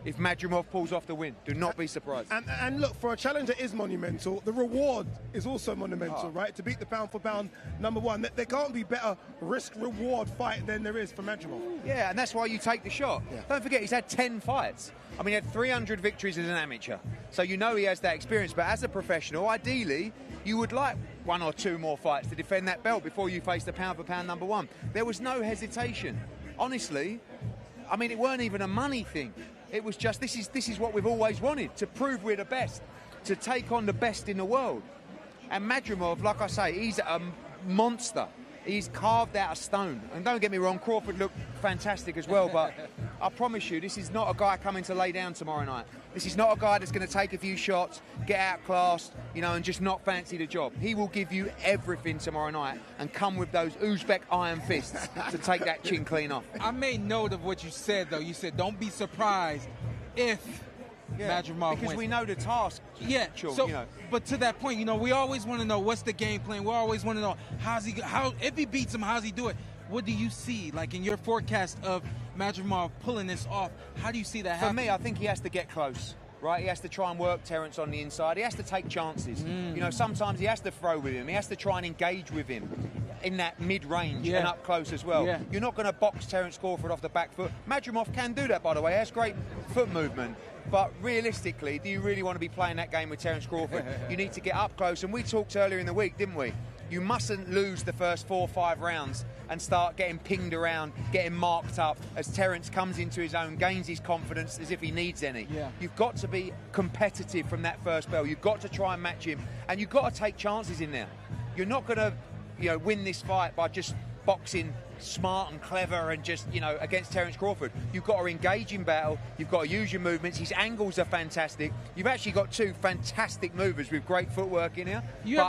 if Madrimov pulls off the win. Do not be surprised. And look, for a challenge that is monumental, the reward is also monumental, right? To beat the pound-for-pound #1. There can't be better risk-reward fight than there is for Madrimov. Yeah, and that's why you take the shot. Yeah. Don't forget, he's had 10 fights. I mean, he had 300 victories as an amateur. So he has that experience. But as a professional, ideally, you would like 1 or 2 more fights to defend that belt before you face the pound-for-pound #1. There was no hesitation. Honestly, I mean, it weren't even a money thing. It was just, this is what we've always wanted, to prove we're the best, to take on the best in the world. And Madrimov, like I say, he's a monster. He's carved out of stone. And don't get me wrong, Crawford looked fantastic as well, but I promise you, this is not a guy coming to lay down tomorrow night. This is not a guy that's going to take a few shots, get outclassed, and just not fancy the job. He will give you everything tomorrow night and come with those Uzbek iron fists to take that chin clean off. I made note of what you said, though. You said, don't be surprised if Madrimov because wins. we know the task. Yeah. So, you know. but to that point, we always want to know what's the game plan. We always want to know if he beats him, how's he do it? What do you see, like in your forecast of Madrimov pulling this off? How do you see that happen? For me, I think he has to get close. Right, he has to try and work Terence on the inside. He has to take chances. Sometimes he has to throw with him. He has to try and engage with him in that mid-range and up close as well. Yeah. You're not going to box Terence Crawford off the back foot. Madrimov can do that, by the way. He has great foot movement. But realistically, do you really want to be playing that game with Terence Crawford? You need to get up close. And we talked earlier in the week, didn't we? You mustn't lose the first 4 or 5 rounds and start getting pinged around, getting marked up as Terence comes into his own, gains his confidence as if he needs any. Yeah. You've got to be competitive from that first bell. You've got to try and match him, and you've got to take chances in there. You're not going to, win this fight by just boxing smart and clever and just, against Terence Crawford. You've got to engage in battle. You've got to use your movements. His angles are fantastic. You've actually got 2 fantastic movers with great footwork in here. You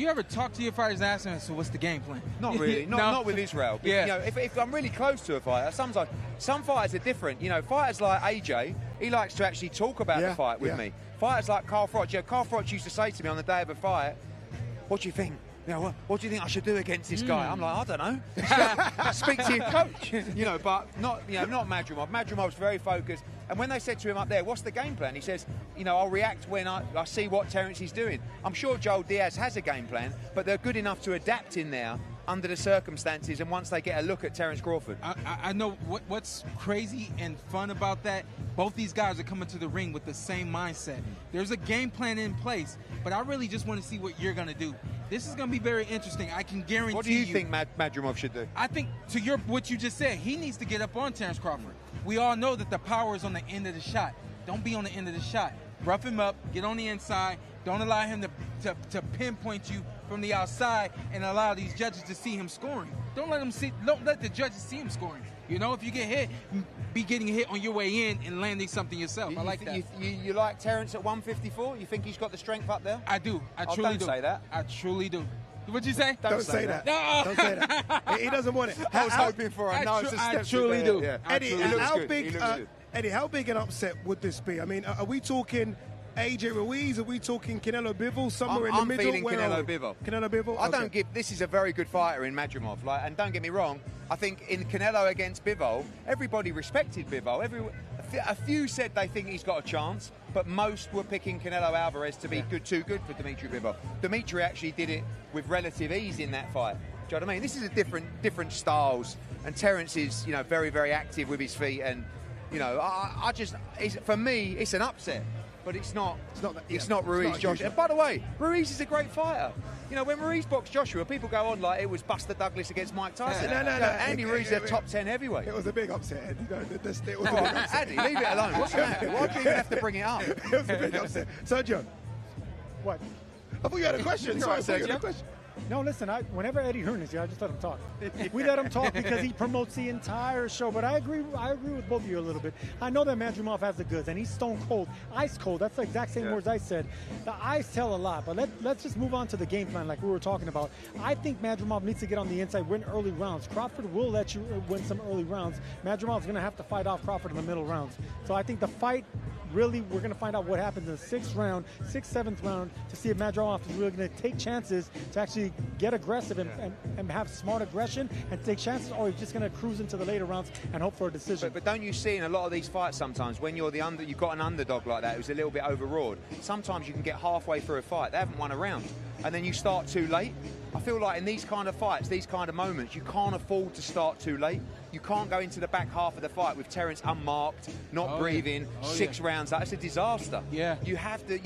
ever talk to your fighters and ask them, so what's the game plan? Not really. Not with Israel. But, Yeah. if I'm really close to a fighter, sometimes some fighters are different. Fighters like AJ, he likes to actually talk about the fight with me. Fighters like Carl Froch. Carl Froch used to say to me on the day of a fight, "What do you think? What do you think I should do against this guy?" I'm like, "I don't know. Speak to your coach." But not Madrimov. Madrimov's very focused. And when they said to him up there, "What's the game plan?" He says, "I'll react when I see what Terence is doing." I'm sure Joel Diaz has a game plan, but they're good enough to adapt in there under the circumstances and once they get a look at Terence Crawford. I know what's crazy and fun about that. Both these guys are coming to the ring with the same mindset. There's a game plan in place, but I really just want to see what you're going to do. This is going to be very interesting. I can guarantee you. What do you think Madrimov should do? I think, to what you just said, he needs to get up on Terence Crawford. We all know that the power is on the end of the shot. Don't be on the end of the shot. Rough him up, get on the inside. Don't allow him to pinpoint you from the outside and allow these judges to see him scoring. Don't let the judges see him scoring. If you get hit, be getting hit on your way in and landing something yourself. I like that. You like Terence at 154? You think he's got the strength up there? I do. I truly do. Don't say that. I truly do. What'd you say? Don't say that. No. Don't say that. He doesn't want it. I was hoping for a no. I truly do. Yeah. Eddie, Eddie, how big an upset would this be? I mean, are we talking AJ Ruiz? Are we talking Canelo Bivol? Somewhere in the middle? I'm feeling Canelo Bivol. Canelo Bivol? I don't give. This is a very good fighter in Madrimov. And don't get me wrong. I think in Canelo against Bivol, everybody respected Bivol. A few said they think he's got a chance, but most were picking Canelo Alvarez to be too good for Dimitri Bivol. Dimitri actually did it with relative ease in that fight. Do you know what I mean? This is a different styles, and Terence is very, very active with his feet, and for me it's an upset. But it's not Ruiz Joshua. And by the way, Ruiz is a great fighter. When Ruiz boxed Joshua, people go on like it was Buster Douglas against Mike Tyson. No. Andy Ruiz is a top 10 heavyweight. It was a big upset. It was a big upset. Andy, leave it alone. What's the matter? Why do you even have to bring it up? It was a big upset. Sergio. What? I thought you had a question. Sorry, Sergio. No, listen, whenever Eddie Hearn is here, I just let him talk. We let him talk because he promotes the entire show. But I agree with both of you a little bit. I know that Madrimov has the goods, and he's stone cold, ice cold. That's the exact same words I said. The eyes tell a lot. But let's just move on to the game plan like we were talking about. I think Madrimov needs to get on the inside, win early rounds. Crawford will let you win some early rounds. Madrimov's going to have to fight off Crawford in the middle rounds. So I think the fight, really, we're going to find out what happens in the 6th round, 6th, 7th round to see if Madrimov is really going to take chances to actually get aggressive and have smart aggression and take chances, or he's just going to cruise into the later rounds and hope for a decision. But don't you see in a lot of these fights sometimes when you've got an underdog like that who's a little bit overawed, sometimes you can get halfway through a fight, they haven't won a round, and then you start too late. I feel like in these kind of fights, these kind of moments, you can't afford to start too late. You can't go into the back half of the fight with Terence unmarked, not breathing, 6 rounds. That's a disaster. Yeah. You have to.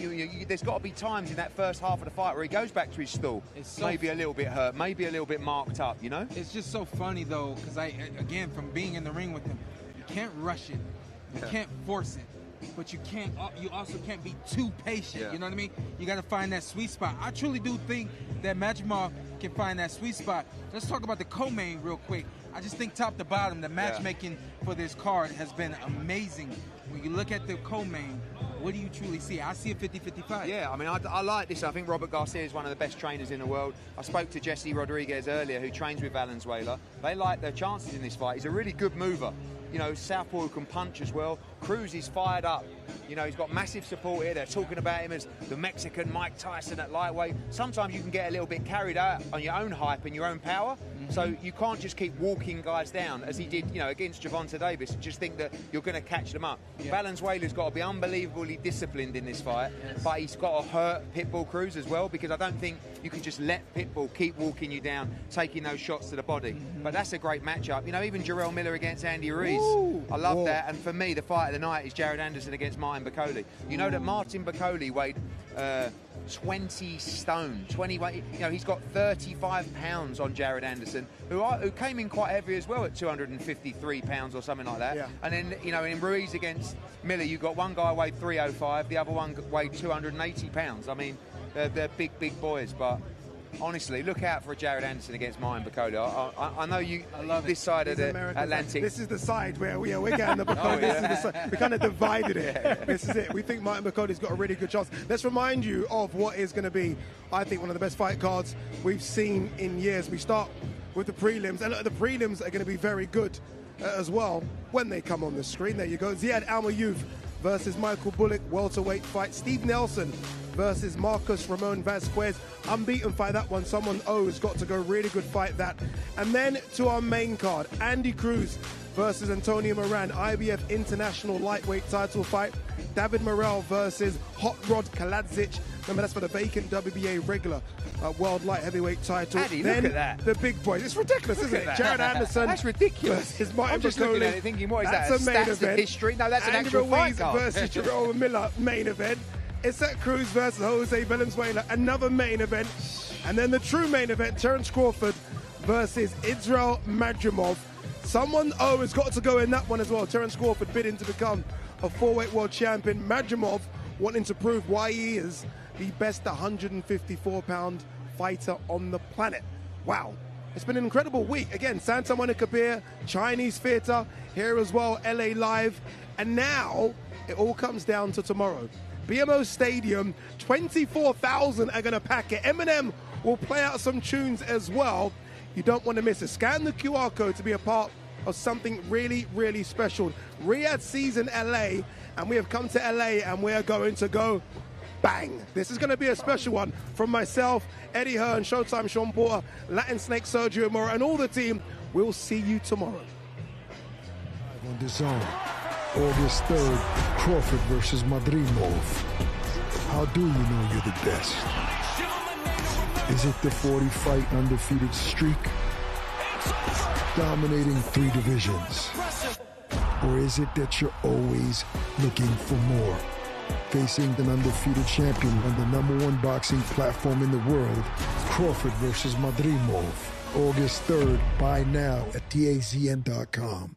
There's got to be times in that first half of the fight where he goes back to his stall, maybe a little bit hurt, maybe a little bit marked up. It's just so funny though, because again, from being in the ring with him, you can't rush it, you can't force it. But you also can't be too patient. You know what I mean? You got to find that sweet spot. I truly do think that Madrimov can find that sweet spot. Let's talk about the co-main real quick. I just think top to bottom, the matchmaking for this card has been amazing. When you look at the co-main, what do you truly see? I see a 50-50 fight. Yeah, I mean, I like this. I think Robert Garcia is one of the best trainers in the world. I spoke to Jesse Rodriguez earlier, who trains with Valenzuela. They like their chances in this fight. He's a really good mover. Southpaw who can punch as well. Cruz is fired up. You know, he's got massive support here. They're talking about him as the Mexican Mike Tyson at lightweight. Sometimes you can get a little bit carried out on your own hype and your own power. So you can't just keep walking guys down as he did, you know, against Gervonta Davis and just think that you're going to catch them up. Valenzuela's got to be unbelievably disciplined in this fight, but he's got to hurt Pitbull Cruz as well, because I don't think you can just let Pitbull keep walking you down, taking those shots to the body. But that's a great matchup. You know, even Jarrell Miller against Andy Ruiz. I love that. And for me, the fight of the night is Jared Anderson against Martin Bakole. You know that Martin Bakole weighed 20 stone, 20 weight. You know, he's got 35 pounds on Jared Anderson, who came in quite heavy as well at 253 pounds or something like that. And then, you know, in Ruiz against Miller, you got one guy weighed 305, the other one weighed 280 pounds. I mean, they're big boys, but honestly, look out for Jared Anderson against Martin Bakole. I know you this side of the Atlantic. This is the side where we're getting the Bakole. This is the side. We kind of divided it. This is it. We think Martin Bakole's got a really good chance. Let's remind you of what is going to be, I think, one of the best fight cards we've seen in years. We start with the prelims, and the prelims are going to be very good as well when they come on the screen. There you go. Ziyad Al-Mayouf versus Michael Bullock, welterweight fight. Steve Nelson versus Marcos Ramon Vasquez. Unbeaten fight, that one. Someone has got to go. Really good fight, that. And then to our main card, Andy Cruz versus Antonio Moran, IBF International Lightweight title fight. David Morrell versus Hot Rod Kaladzic. Remember, that's for the vacant WBA regular world light heavyweight title. Andy, then look at that. The big boys. It's ridiculous, isn't it? Jared Anderson. That's ridiculous. Versus Martin I'm just Bakole. looking at it thinking, what is That's that? a main Stats event. of history? No, that's an Andy actual fight Ruiz card. versus Jarrell Miller, main event. Isaac Cruz versus Jose Valenzuela, another main event. And then the true main event, Terence Crawford versus Israel Madrimov. Someone has got to go in that one as well. Terence Crawford bidding to become a 4-weight world champion. Madrimov wanting to prove why he is the best 154-pound fighter on the planet. Wow. It's been an incredible week. Again, Santa Monica Beer, Chinese Theatre, here as well, LA Live. And now it all comes down to tomorrow. BMO Stadium, 24,000 are going to pack it. Eminem will play out some tunes as well. You don't want to miss it. Scan the QR code to be a part of something really, really special. Riyadh Season LA, and we have come to LA and we are going to go bang. This is going to be a special one from myself, Eddie Hearn, Showtime Sean Porter, Latin Snake Sergio Mora, and all the team. We'll see you tomorrow. On the zone, August 3rd, Crawford versus Madrimov. How do you know you're the best? Is it the 40-fight undefeated streak? Dominating 3 divisions? Or is it that you're always looking for more? Facing an undefeated champion on the #1 boxing platform in the world, Crawford versus Madrimov. August 3rd, buy now at TAZN.com.